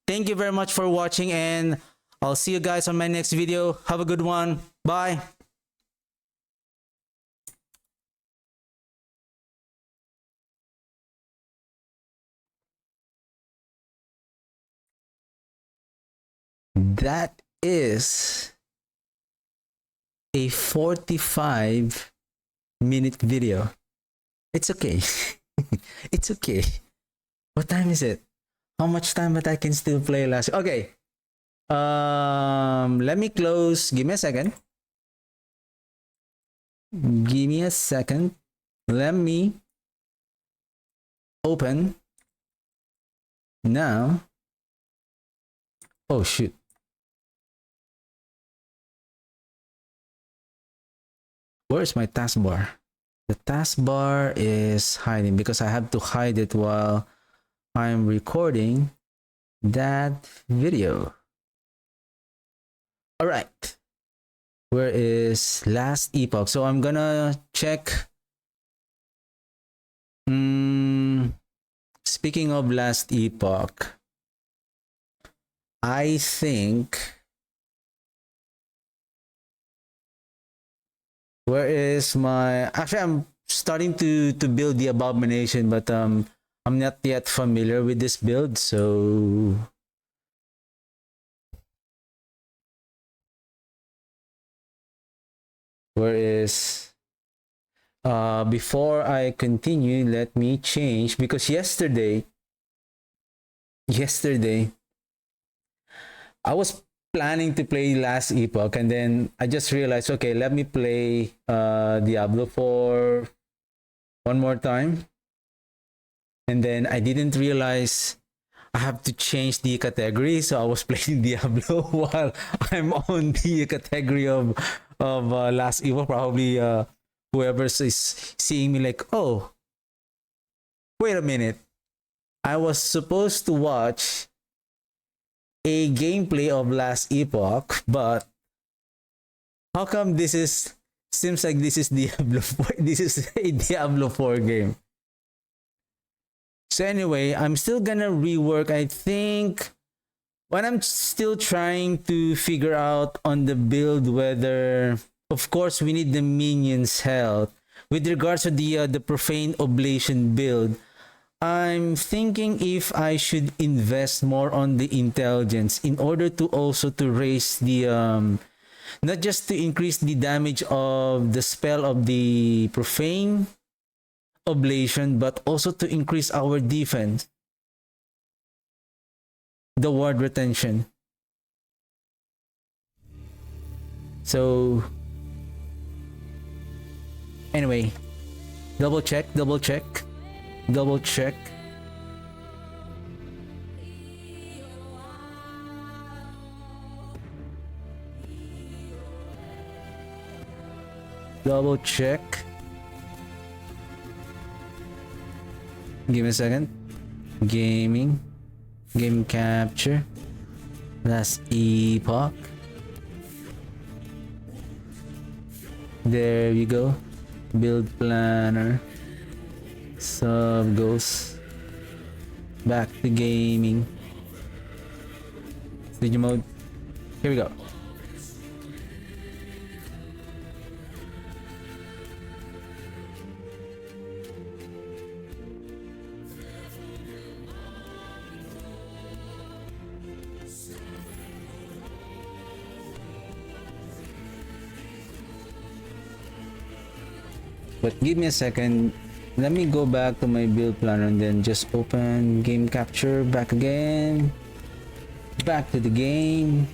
thank you very much for watching, and I'll see you guys on my next video. Have a good one. Bye. That is a 45-minute video. It's okay. It's okay. What time is it? How much time that I can still play last? Okay. Let me close. Give me a second. Give me a second. Let me open now. Oh shoot. Where's my taskbar? The taskbar is hiding because I have to hide it while I'm recording that video. All right. Where is last epoch? So I'm gonna check. Speaking of last epoch, I think, where is my, actually I'm starting to build the abomination, but I'm not yet familiar with this build, so where is, before I continue, let me change, because yesterday I was planning to play last epoch, and then I just realized, okay, let me play Diablo 4 one more time. And then I didn't realize I have to change the category, so I was playing Diablo while I'm on the category of last epoch. Probably whoever is seeing me like, oh, wait a minute, I was supposed to watch a gameplay of last epoch, but how come this is, seems like this is Diablo 4, this is a Diablo 4 game. So anyway, I'm still gonna rework, I think, when I'm still trying to figure out on the build whether, of course, we need the minions health. With regards to the profane oblation build, I'm thinking if I should invest more on the intelligence in order to also to raise the not just to increase the damage of the spell of the profane oblation, but also to increase our defense, the ward retention. So anyway, double check. Double check. Double check give me a second. Game capture, last epoch, there you go. Build planner, sub goes back to gaming, studio mode. Here we go. But give me a second. Let me go back to my build planner and then just open game capture back again. Back to the game.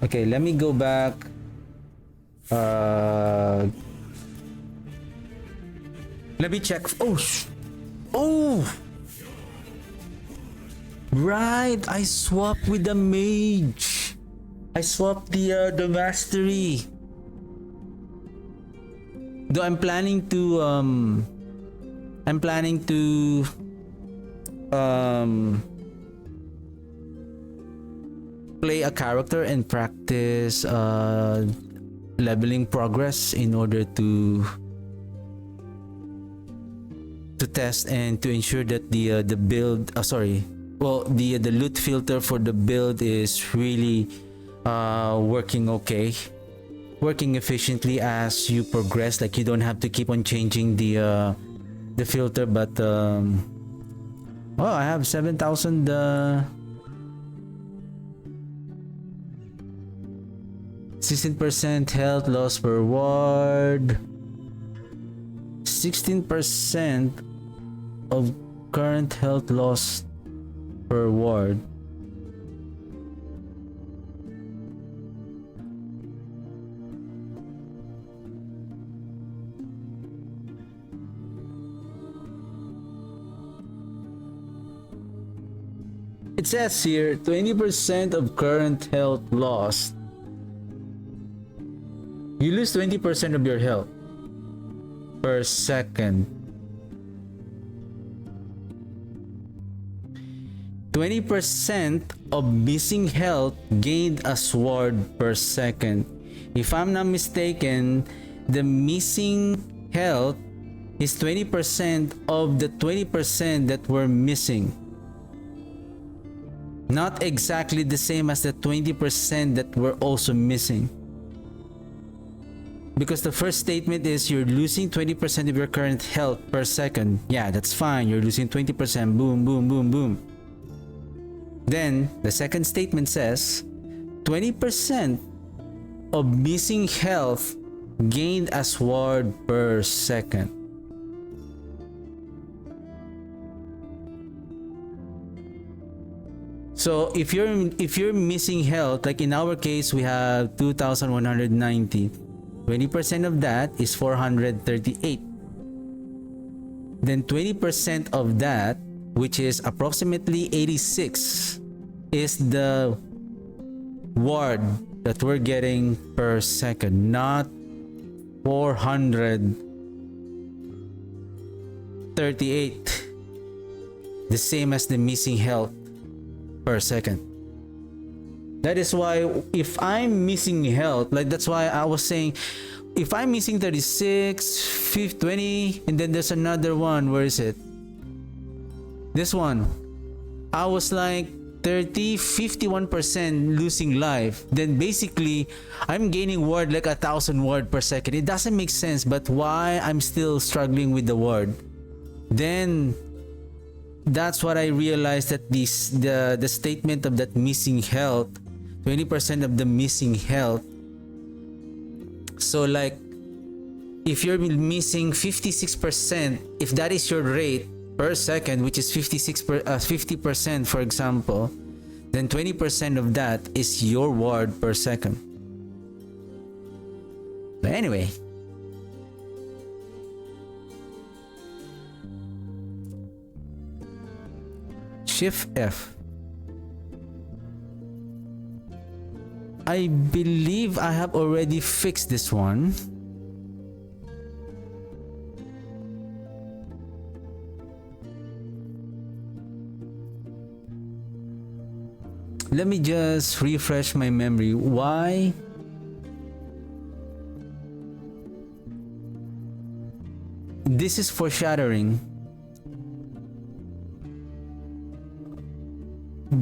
Okay, let me go back Uh, let me check. Oh, right. I swapped with the mage. I swapped the mastery. Though I'm planning to play a character and practice leveling progress in order to test and to ensure that the build the loot filter for the build is really working efficiently as you progress. Like, you don't have to keep on changing the filter. But I have 7,000 16% health loss per ward, 16% of current health loss per ward. It says here 20% of current health lost. You lose 20% of your health per second. 20% of missing health gained a sword per second. If I'm not mistaken, the missing health is 20% of the 20% that were missing. Not exactly the same as the 20% that were also missing. Because the first statement is you're losing 20% of your current health per second. Yeah, that's fine. You're losing 20%. Boom, boom, boom, boom. Then the second statement says 20% of missing health gained a sword per second. So if you're missing health, like in our case we have 2,190. 20% of that is 438. Then 20% of that, which is approximately 86, is the ward that we're getting per second, not 438. The same as the missing health per second. That is why if I'm missing health, like that's why I was saying, if I'm missing 36, 20, and then there's another one, where is it? This one. I was like 30, 51% losing life. Then basically, I'm gaining ward like 1,000 ward per second. It doesn't make sense, but why I'm still struggling with the ward? Then that's what I realized, that the statement of that missing health, 20% of the missing health. So like if you're missing 56%, if that is your rate per second, which is 50% for example, then 20% of that is your ward per second. But anyway, Shift F. I believe I have already fixed this one. Let me just refresh my memory. Why? This is for shattering.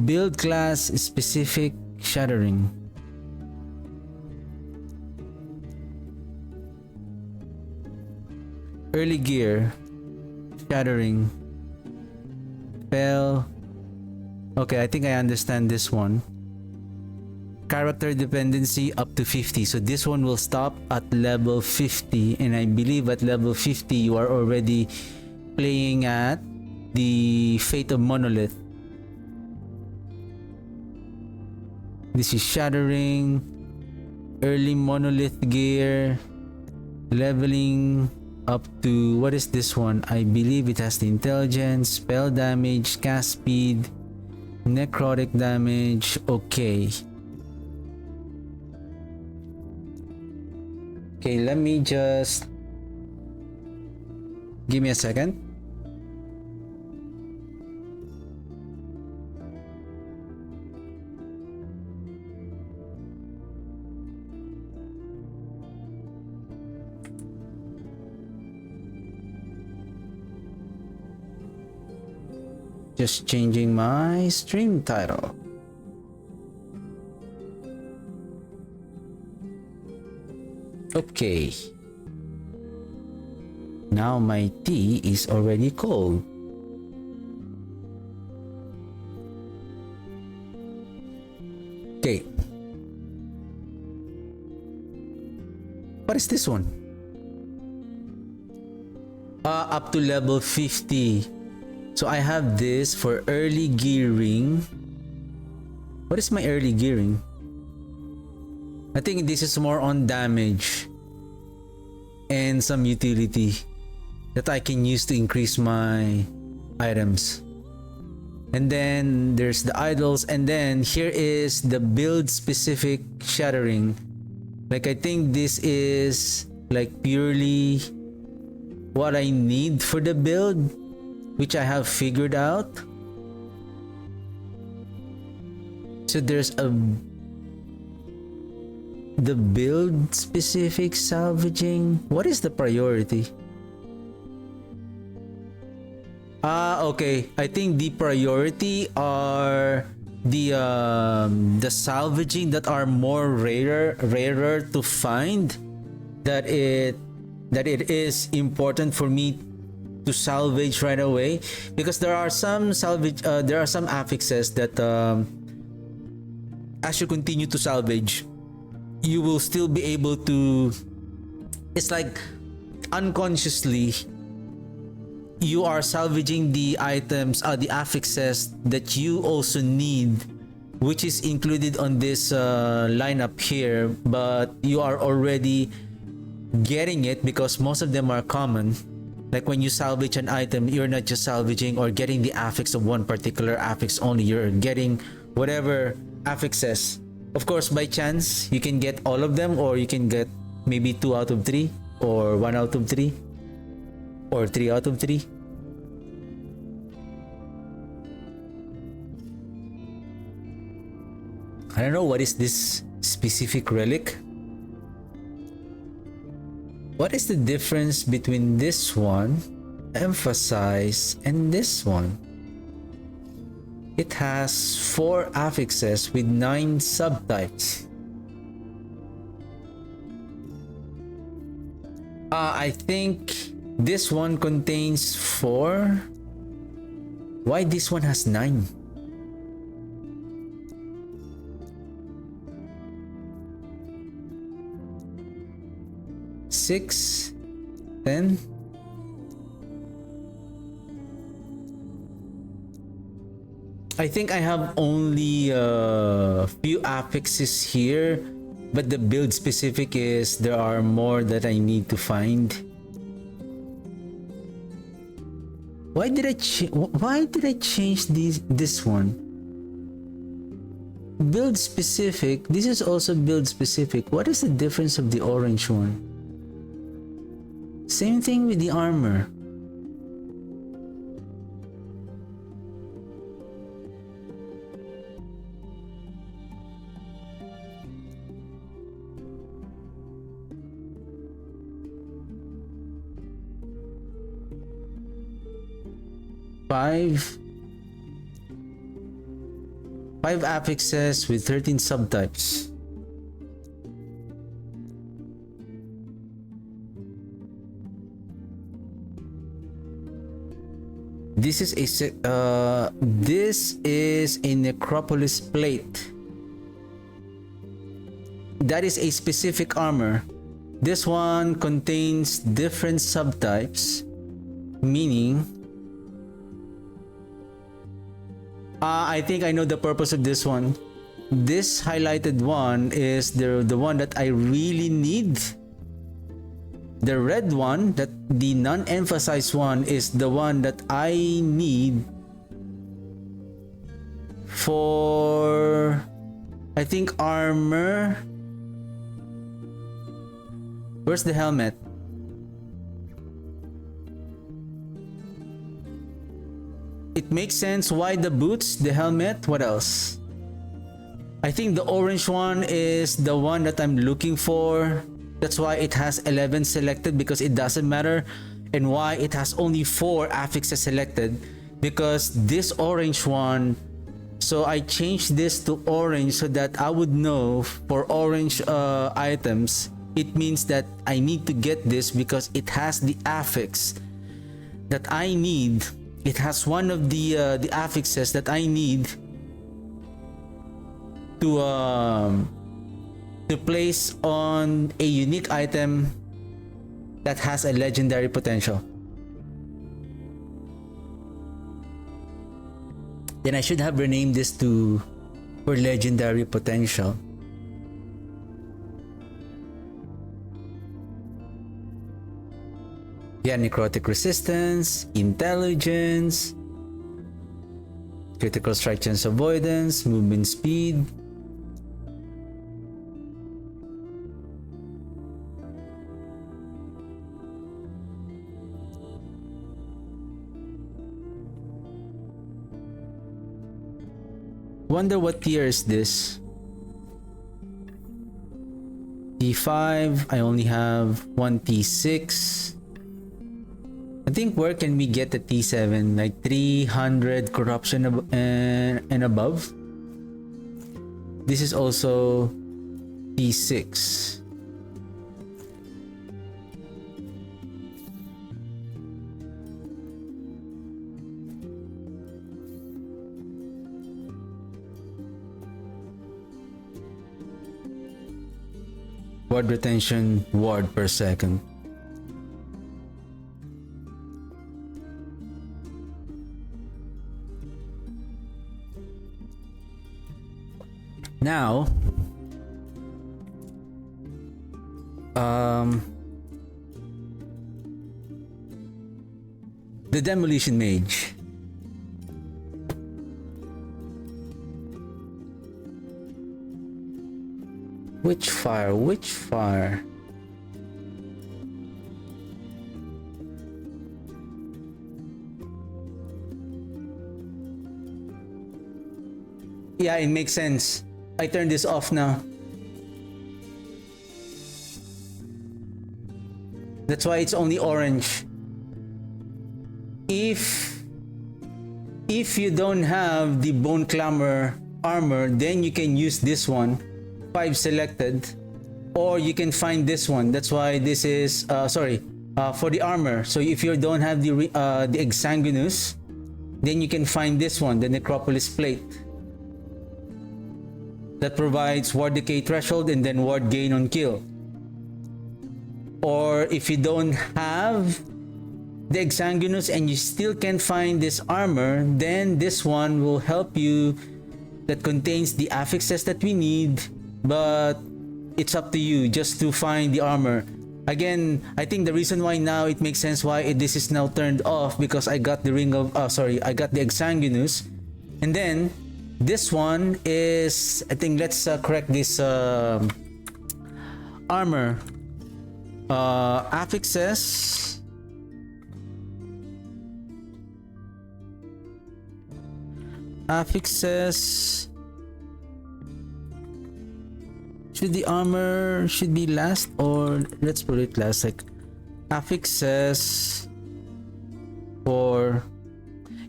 Build class specific shattering. Early gear shattering. Spell. Okay, I think I understand this one. Character dependency up to 50. So this one will stop at level 50, and I believe at level 50 you are already playing at the Fate of Monolith. This is shattering. Early monolith gear. Leveling up to, what is this one? I believe it has the intelligence, spell damage, cast speed, necrotic damage. Okay. Okay, let me just... Give me a second. Just changing my stream title. Okay. Now my tea is already cold. Okay. What is this one? Up to level 50. So I have this for early gearing. What is my early gearing? I think this is more on damage and some utility that I can use to increase my items. And then there's the idols, and then here is the build specific shattering. Like I think this is like purely what I need for the build, which I have figured out. So there's the build specific salvaging. What is the priority? Okay. I think the priority are the salvaging that are more rarer to find. That it is important for me to salvage right away, because there are some affixes that as you continue to salvage, you will still be able to, it's like unconsciously you are salvaging the items, the affixes that you also need, which is included on this lineup here, but you are already getting it because most of them are common. Like when you salvage an item, you're not just salvaging or getting the affix of one particular affix only, you're getting whatever affixes. Of course, by chance, you can get all of them, or you can get maybe 2 out of 3, or 1 out of 3, or 3 out of 3. I don't know what is this specific relic. What is the difference between this one, emphasize, and this one? It has 4 affixes with 9 subtypes. I think this one contains 4. Why this one has 9? Six, 10. I think I have only a few affixes here, but the build specific is there are more that I need to find. Why did I change this one? Build specific. This is also build specific. What is the difference of the orange one? Same thing with the armor. Five affixes with 13 subtypes. This is a necropolis plate. That is a specific armor. This one contains different subtypes, meaning I think I know the purpose of this one. this highlighted one is the one that I really need. The red one, that the non-emphasized one, is the one that I need for, I think, armor. Where's the helmet? It makes sense why the boots, the helmet, what else? I think the orange one is the one that I'm looking for. That's why it has 11 selected, because it doesn't matter. And why it has only 4 affixes selected, because this orange one, so I changed this to orange so that I would know for orange items, it means that I need to get this because it has the affix that I need. It has one of the affixes that I need to place on a unique item that has a legendary potential. Then I should have renamed this to for legendary potential. Yeah, necrotic resistance, intelligence, critical strike chance avoidance, movement speed. Wonder what tier is this? T5. I only have one T6. I think where can we get the T7? Like 300 corruption and above. This is also T6. Ward retention, ward per second. Now, the demolition mage. Which fire? Which fire? Yeah, it makes sense. I turned this off now. That's why it's only orange. If you don't have the bone clamor armor, then you can use this one, 5 selected, or you can find this one. That's why this is for the armor. So if you don't have the exsanguinous, then you can find this one, the necropolis plate, that provides ward decay threshold and then ward gain on kill. Or if you don't have the exsanguinous and you still can't find this armor, then this one will help you, that contains the affixes that we need, but it's up to you just to find the armor. Again, I think the reason why now it makes sense why this is now turned off, because I got the ring of I got the exsanguinous, and then this one is, I think, let's correct this armor affixes. Affixes. Should the armor should be last, or let's put it last, like affixes for,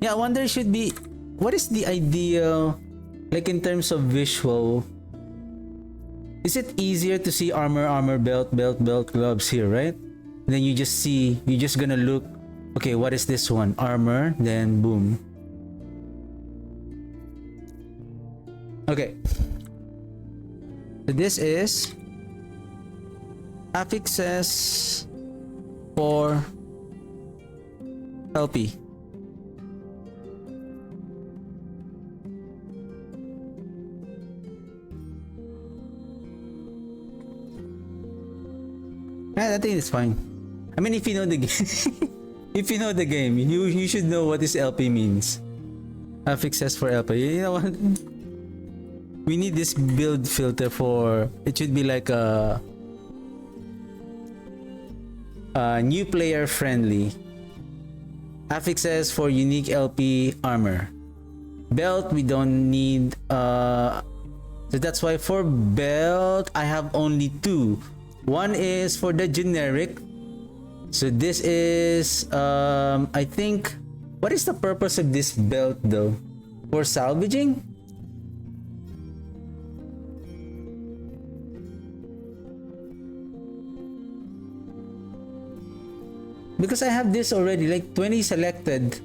yeah, I wonder it should be, what is the ideal, like in terms of visual? Is it easier to see armor, belt, gloves here, right? Then you just see, you're just gonna look, okay, what is this one? Armor, then boom. Okay. So this is affixes for LP. I think it's fine. I mean, if you know the game, if you know the game, you should know what this LP means. Affixes for LP. You know what? We need this build filter for. It should be like a new player friendly. Affixes for unique LP armor. Belt we don't need. So that's why for belt I have only two. One is for the generic. So this is I think, what is the purpose of this belt though? For salvaging? Because I have this already, like 20 selected.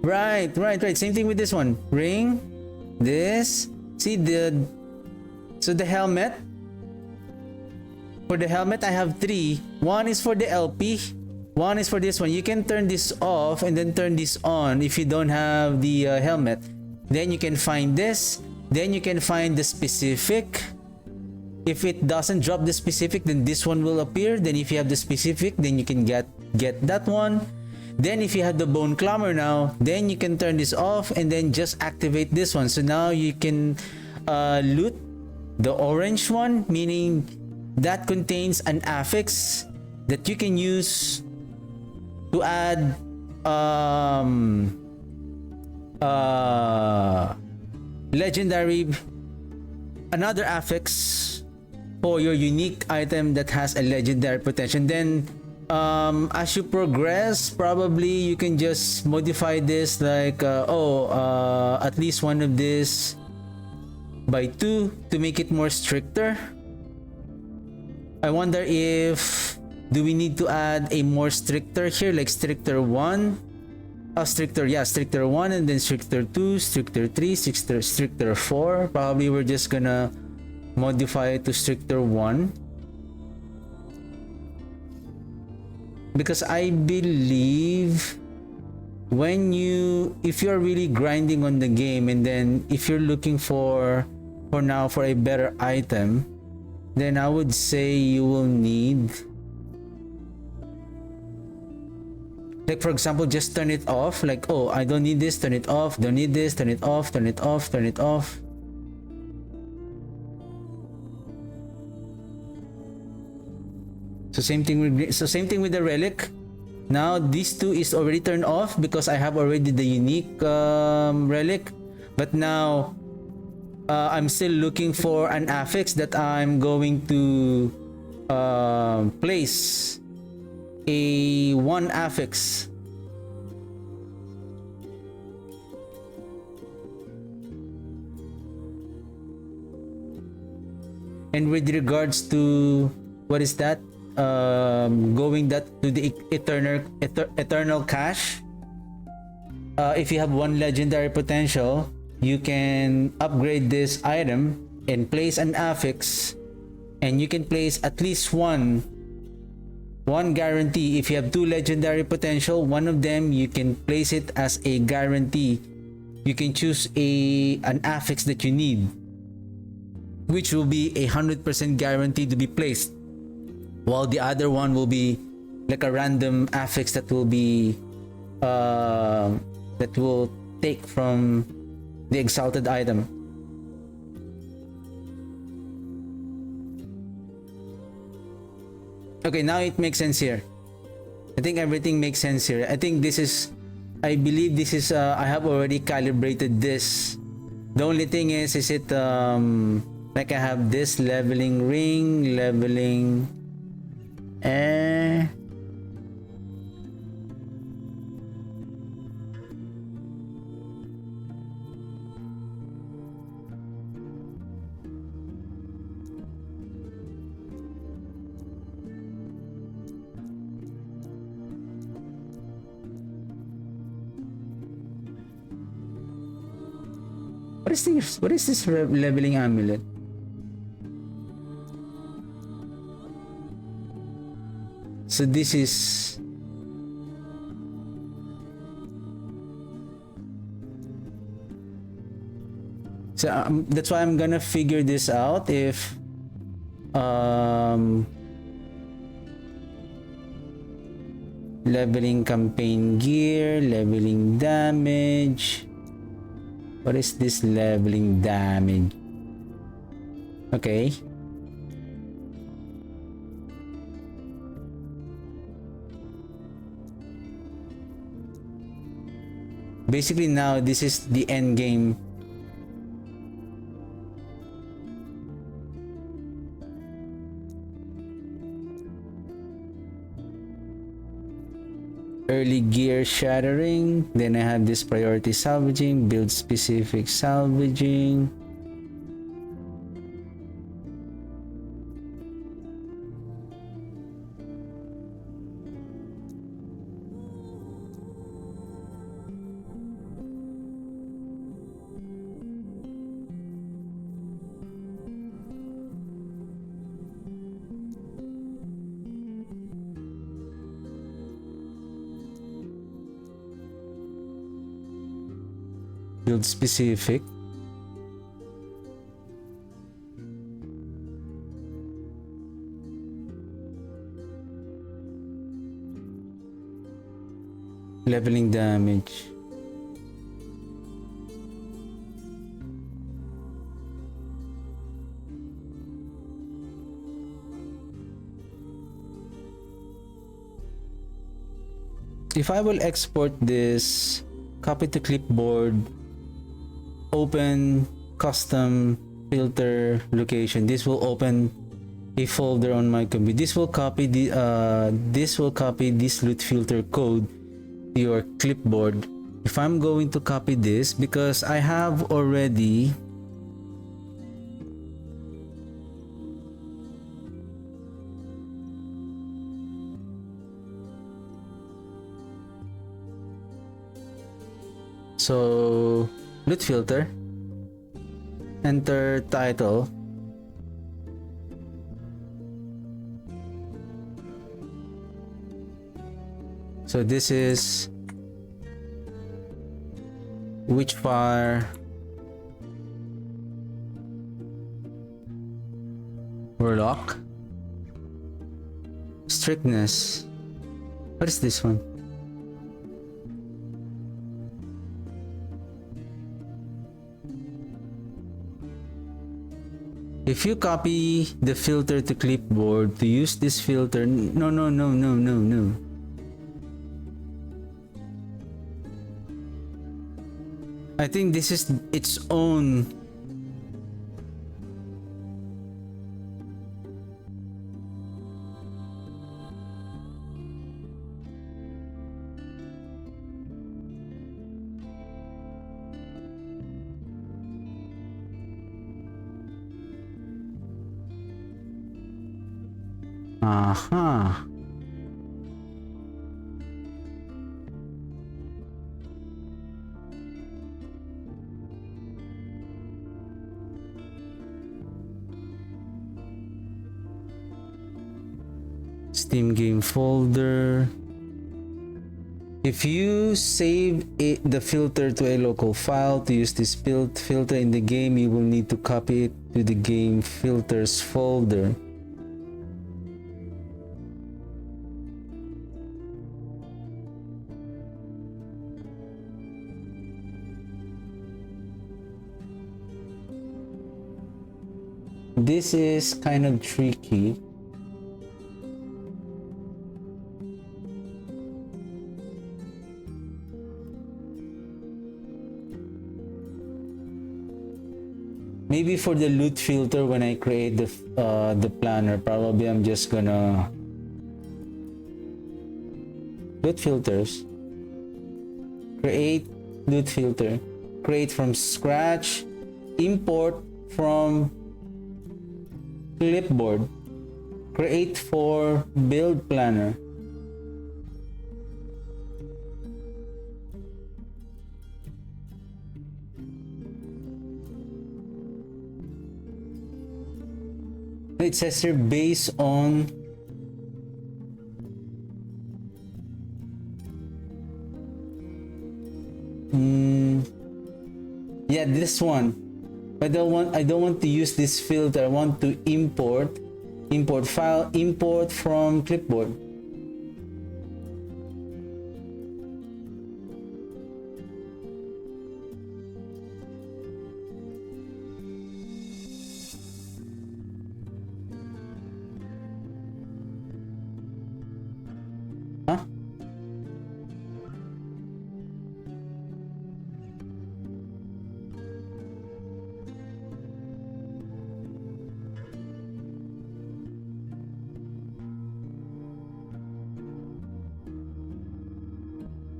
Right. Same thing with this one. Ring. This. See so the helmet. For the helmet, I have three. One is for the LP. One is for this one. You can turn this off and then turn this on if you don't have the helmet. Then you can find this. Then you can find the specific. If it doesn't drop the specific, then this one will appear. Then if you have the specific, then you can get that one. Then if you have the bone clamor now, then you can turn this off and then just activate this one. So now you can loot the orange one, meaning that contains an affix that you can use to add legendary, another affix for your unique item that has a legendary potential. Then as you progress, probably you can just modify this like at least one of this by 2 to make it more stricter. I wonder if do we need to add a more stricter here, like stricter 1, stricter 1, and then stricter 2, stricter 3, stricter 4. Probably we're just gonna modify it to stricter 1, because I believe if you're really grinding on the game, and then if you're looking for a better item, then I would say you will need, like for example, just turn it off, like, oh, I don't need this, turn it off, don't need this, turn it off, turn it off, turn it off. So same thing with the relic. Now these two is already turned off because I have already the unique relic, but now I'm still looking for an affix that I'm going to place a one affix. And with regards to what is that? Going that to the eternal cache. If you have one legendary potential, you can upgrade this item and place an affix, and you can place at least one guarantee. If you have two legendary potential, one of them you can place it as a guarantee. You can choose an affix that you need, which will be 100% guaranteed to be placed, while the other one will be like a random affix that will be that will take from the exalted item. Okay, now it makes sense here. I think everything makes sense here. I believe this is I have already calibrated this. The only thing is it like I have this leveling ring, What is this leveling amulet? So this is that's why I'm gonna figure this out. If Um, leveling campaign gear, leveling damage. What is this leveling damage? Okay. Basically now this is the end game. Early gear shattering, then I have this priority salvaging, build specific salvaging. Build specific. Leveling damage. If I will export this, copy to clipboard, open custom filter location, this will open a folder on my computer. This will copy this loot filter code to your clipboard. If I'm going to copy this, because I have already so loot filter, enter title, so this is Witchfire Warlock. Strictness, what is this one? If you copy the filter to clipboard to use this filter, no. I think this is its own. Aha. Steam game folder. If you save the filter to a local file to use this filter in the game, you will need to copy it to the game filters folder. This is kind of tricky. Maybe for the loot filter, when I create the planner, probably I'm just gonna loot filters, create loot filter, create from scratch, import from clipboard, create for build planner. It says here based on yeah, this one. I don't want to use this filter. I want to import Import file, import from clipboard. Huh?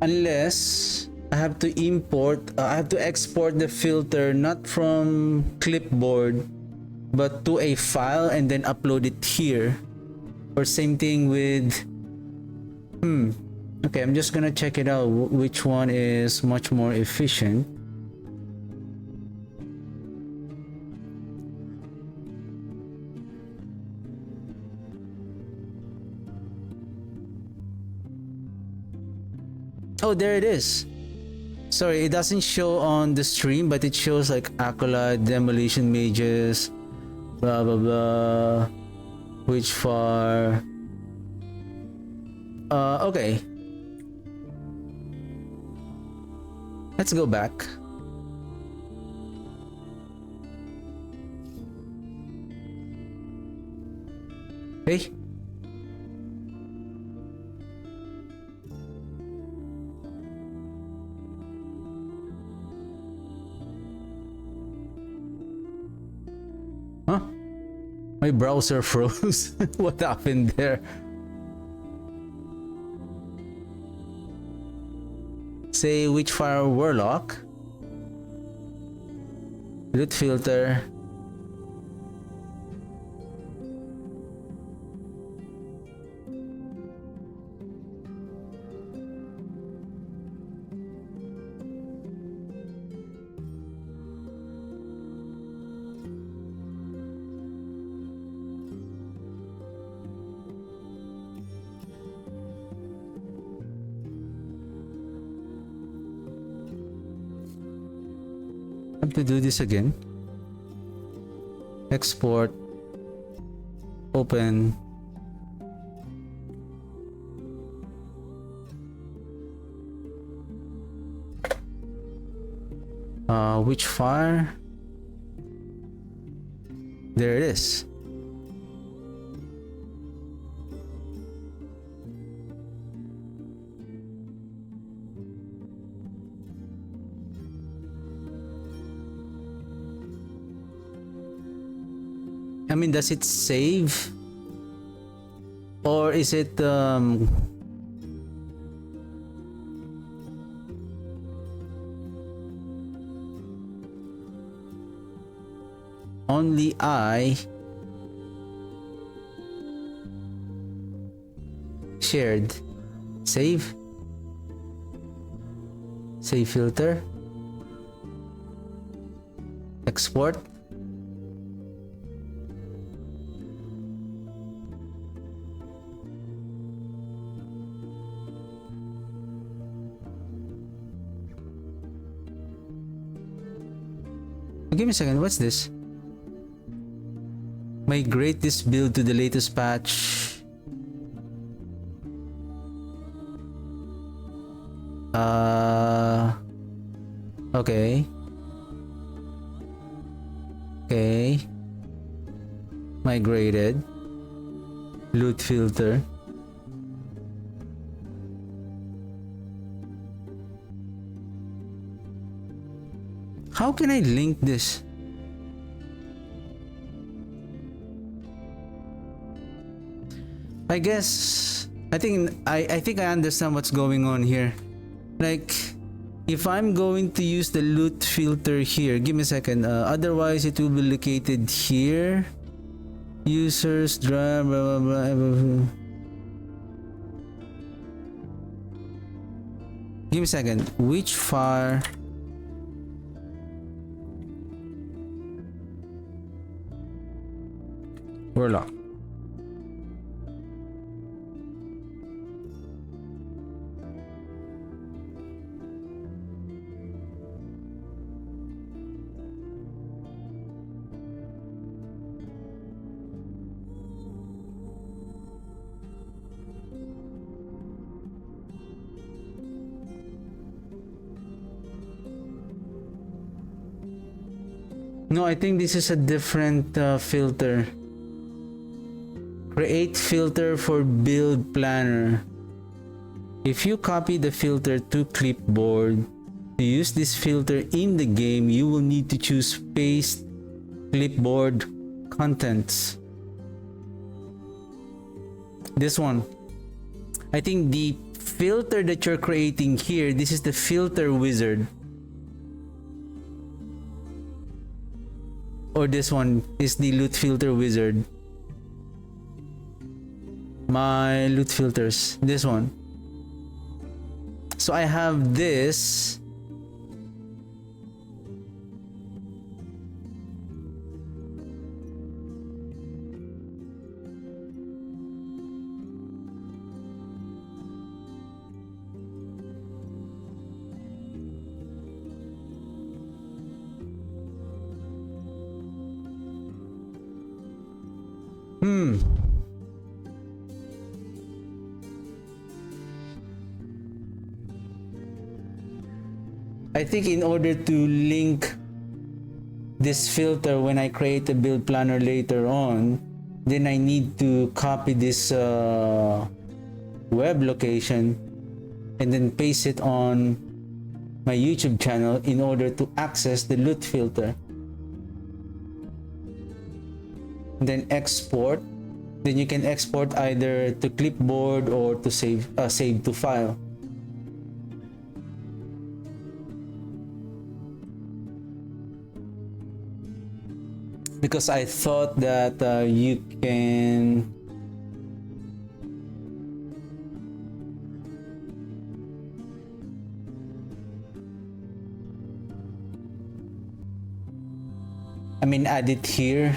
Unless I have to I have to export the filter not from clipboard but to a file and then upload it here. Or same thing with okay, I'm just gonna check it out which one is much more efficient. Oh, there it is. Sorry, it doesn't show on the stream, but it shows like Acolyte, Demolition Mages, blah blah blah. Which far? Okay. Let's go back. Hey. Huh? My browser froze. What happened there? Say Witchfire Warlock. Root filter. To do this again. Export. Open. Which file? There it is. I mean, does it save? Or is it only I shared? Save? Save filter? Export? Give me a second, what's this? Migrate this build to the latest patch. Okay. Okay. Migrated. Loot filter. How can I link this? I guess I think I understand what's going on here. Like, if I'm going to use the loot filter here, give me a second. Otherwise, it will be located here. Users, drive, blah, blah, blah, blah. Give me a second. Which far? Warlock. No, I think this is a different filter. Create filter for build planner. If you copy the filter to clipboard, to use this filter in the game, you will need to choose paste clipboard contents. This one. I think the filter that you're creating here, this is the filter wizard. Or this one is the loot filter wizard. My loot filters, this one. So I have this. I think in order to link this filter when I create a build planner later on, then I need to copy this web location and then paste it on my YouTube channel in order to access the loot filter. Then export. Then you can export either to clipboard or to save to file. Because I thought that you can add it here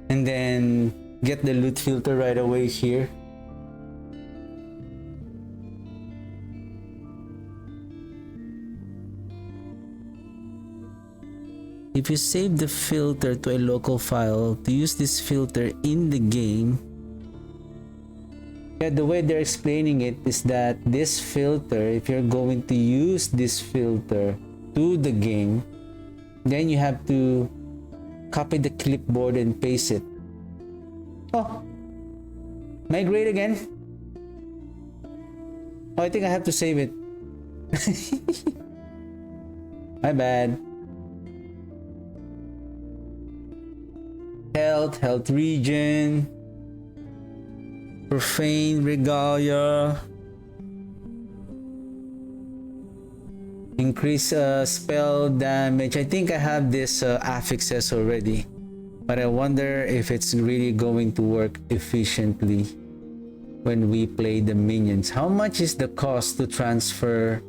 and then get the loot filter right away here. If you save the filter to a local file, to use this filter in the game, yeah, the way they're explaining it is that this filter, if you're going to use this filter to the game, then you have to copy the clipboard and paste it. Oh, migrate again. Oh, I think I have to save it. My bad. Health region, profane regalia, increase spell damage. I think I have this affixes already, but I wonder if it's really going to work efficiently when we play the minions. How much is the cost to transfer?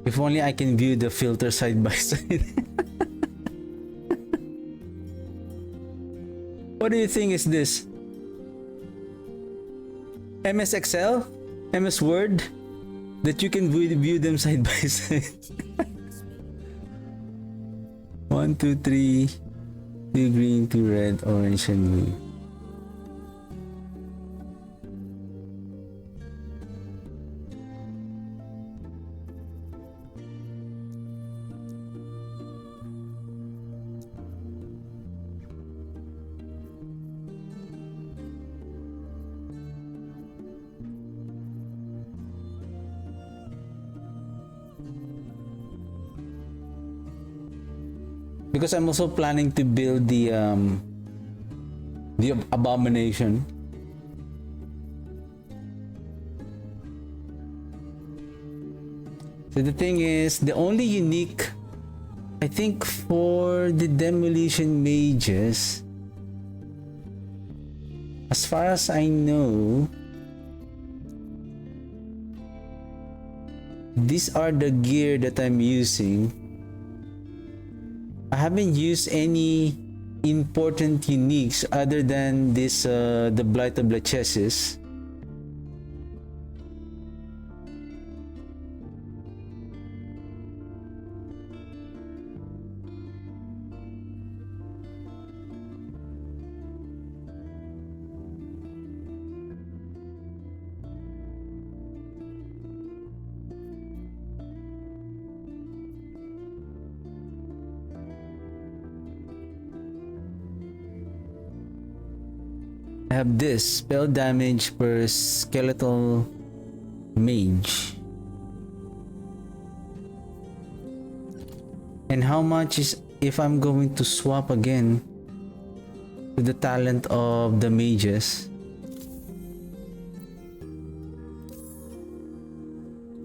If only I can view the filter side by side. What do you think is this? MS Excel? MS Word? That you can view them side by side. 1, 2, 3. 2 green, 2 red, orange, and blue. Because I'm also planning to build the abomination. So the thing is, the only unique I think for the demolition mages, as far as I know, these are the gear that I'm using. I haven't used any important uniques other than this the Blight of Lachesis. I have this spell damage per skeletal mage. And how much is if I'm going to swap again to the talent of the mages?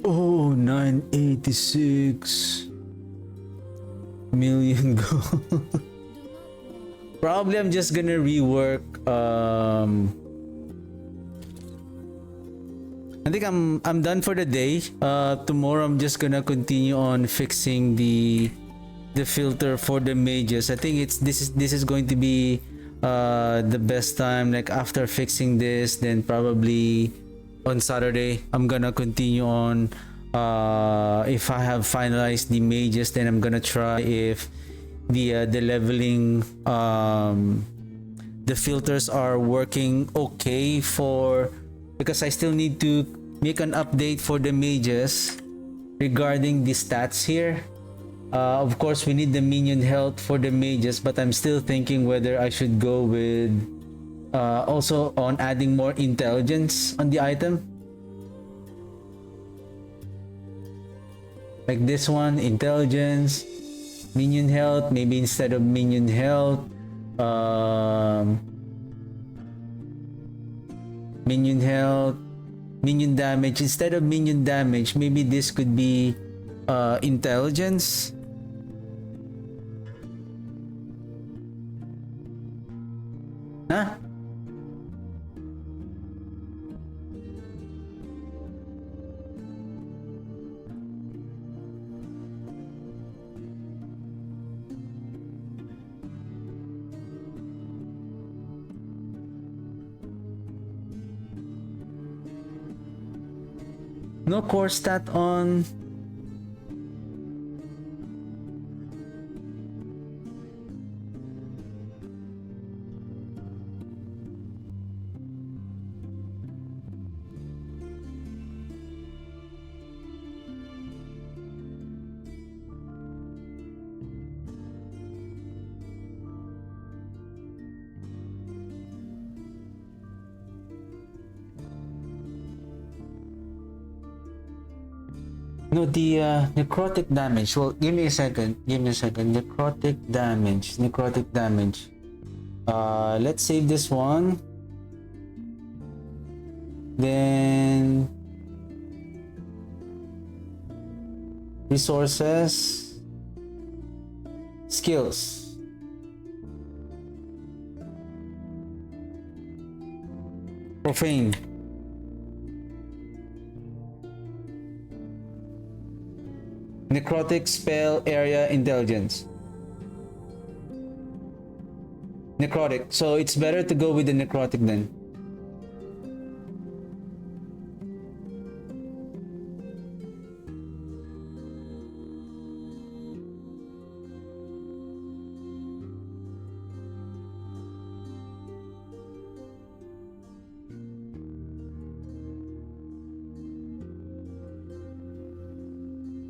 Oh, 986 million gold. Probably I'm just gonna rework. I think I'm done for the day. Tomorrow I'm just gonna continue on fixing the filter for the mages. I think this is going to be the best time. Like after fixing this, then probably on Saturday I'm gonna continue on. If I have finalized the mages, then I'm gonna try if the leveling the filters are working okay for, because I still need to make an update for the mages regarding the stats here. Of course we need the minion health for the mages, but I'm still thinking whether I should go with also on adding more intelligence on the item, like this one, intelligence, minion health, maybe instead of minion health, minion health, minion damage. Instead of minion damage, maybe this could be intelligence. Huh? No core stat on. No, the necrotic damage. Well, give me a second. Necrotic damage. Let's save this one. Then resources, skills. Profane. Necrotic spell area intelligence. Necrotic. So it's better to go with the necrotic then.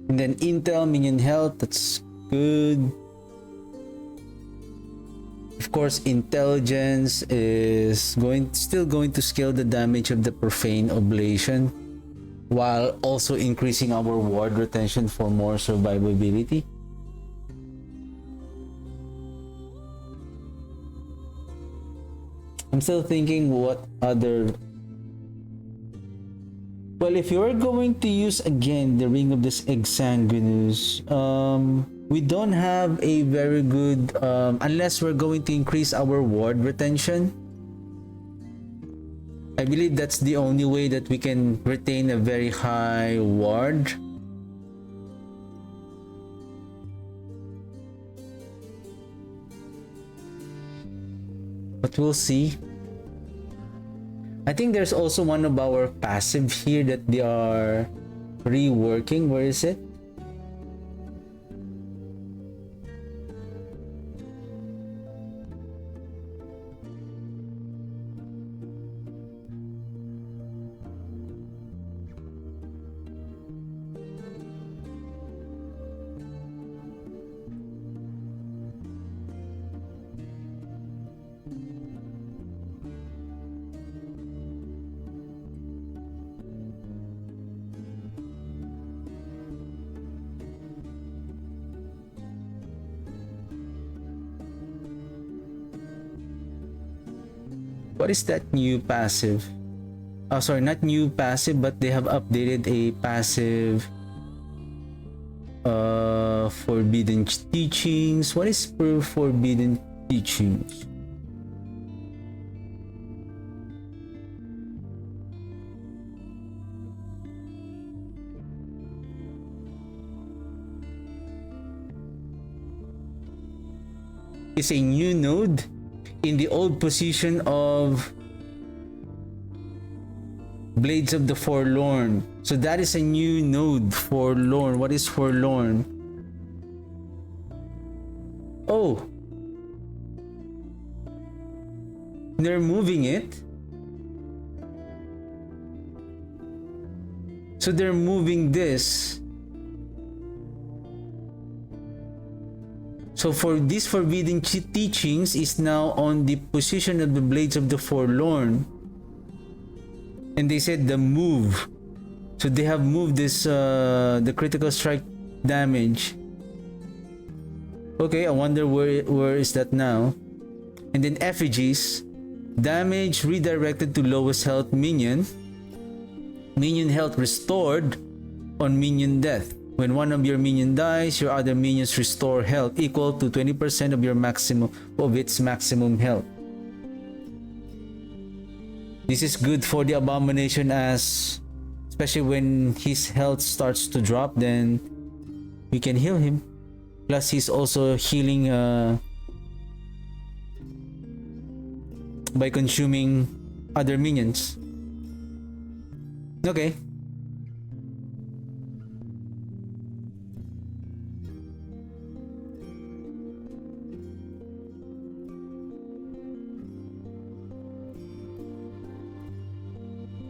And then intel, minion health, that's good. Of course, intelligence is still going to scale the damage of the profane oblation while also increasing our ward retention for more survivability. I'm still thinking what other. Well, if you're going to use again the Ring of this Exsanguinous, we don't have a very good, unless we're going to increase our ward retention. I believe that's the only way that we can retain a very high ward. But we'll see. I think there's also one of our passive here that they are reworking. Where is it? What is that new passive? Oh, sorry, not new passive, but they have updated a passive forbidden teachings. What is forbidden teachings? It's a new node in the old position of Blades of the Forlorn. So that is a new node. Forlorn. What is Forlorn? Oh, they're moving it. So they're moving this. So for these forbidden teachings is now on the position of the Blades of the Forlorn. And they said the move. So they have moved this the critical strike damage. Okay, I wonder where is that now? And then effigies. Damage redirected to lowest health minion. Minion health restored on minion death. When one of your minion dies, your other minions restore health equal to 20% of your maximum of its maximum health. This is good for the abomination, as especially when his health starts to drop, then we can heal him. Plus he's also healing by consuming other minions. Okay.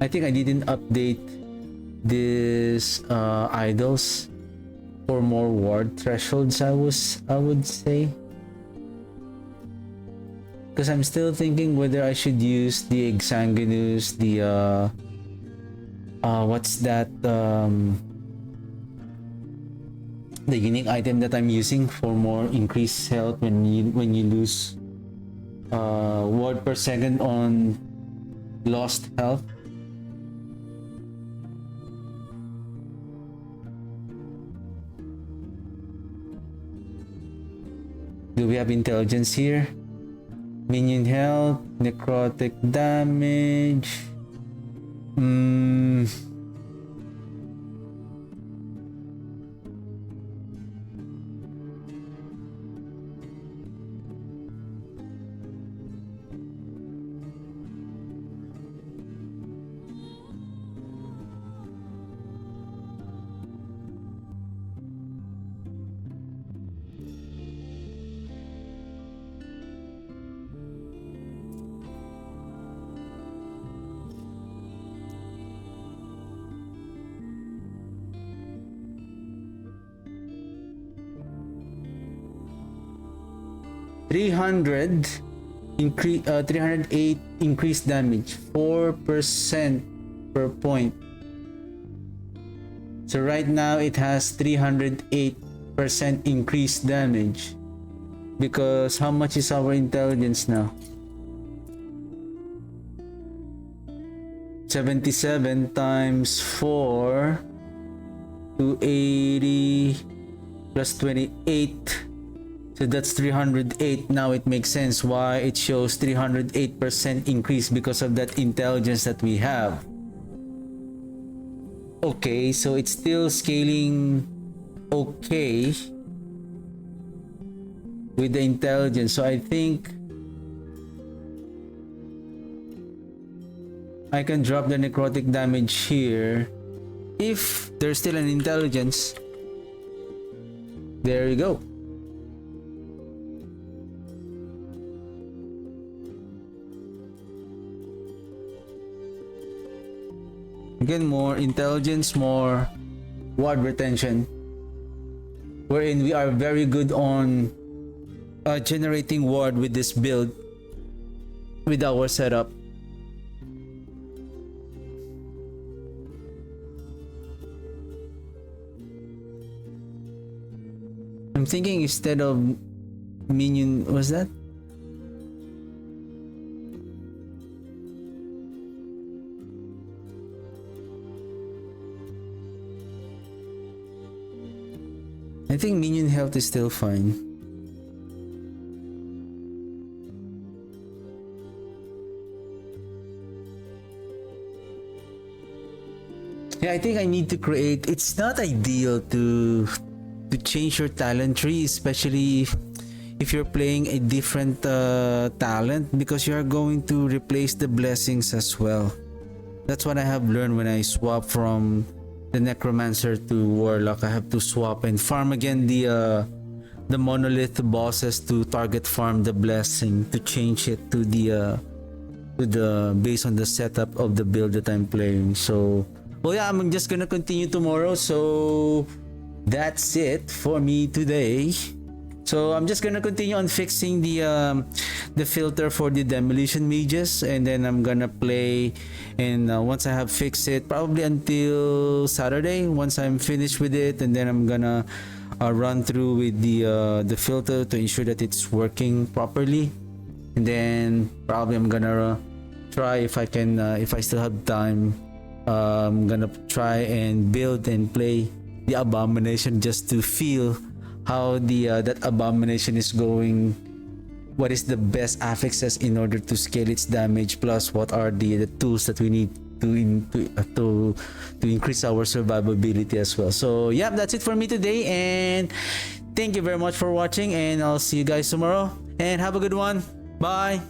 I think I didn't update these idols for more ward thresholds. I would say, because I'm still thinking whether I should use the Exsanguinus, the what's that, the unique item that I'm using for more increased health when you lose ward per second on lost health. Do we have intelligence here? Minion health, necrotic damage. Increase 308 increased damage, 4% per point. So right now it has 308% increased damage. Because how much is our intelligence now? 77 times 4 to 80. plus 28. So that's 308. Now it makes sense why it shows 308% increase because of that intelligence that we have. Okay, so it's still scaling okay with the intelligence. So I think I can drop the necrotic damage here if there's still an intelligence. There you go. Again, more intelligence, more ward retention, wherein we are very good on generating ward with this build, with our setup. I'm thinking instead of minion, was that? I think minion health is still fine. Yeah, I think I need to create. It's not ideal to change your talent tree, especially if you're playing a different talent, because you are going to replace the blessings as well. That's what I have learned when I swap from the necromancer to warlock. I have to swap and farm again the monolith bosses to target farm the blessing to change it to the based on the setup of the build that I'm playing. So well, yeah, I'm just gonna continue tomorrow. So that's it for me today. So I'm just gonna continue on fixing the filter for the demolition mages, and then I'm gonna play. And once I have fixed it, probably until Saturday, once I'm finished with it, and then I'm gonna run through with the filter to ensure that it's working properly. And then probably I'm gonna try if I can, if I still have time. I'm gonna try and build and play the abomination just to feel how the that abomination is going, what is the best affixes in order to scale its damage, plus what are the tools that we need to increase our survivability as well. So yeah, that's it for me today, and thank you very much for watching, and I'll see you guys tomorrow, and have a good one. Bye.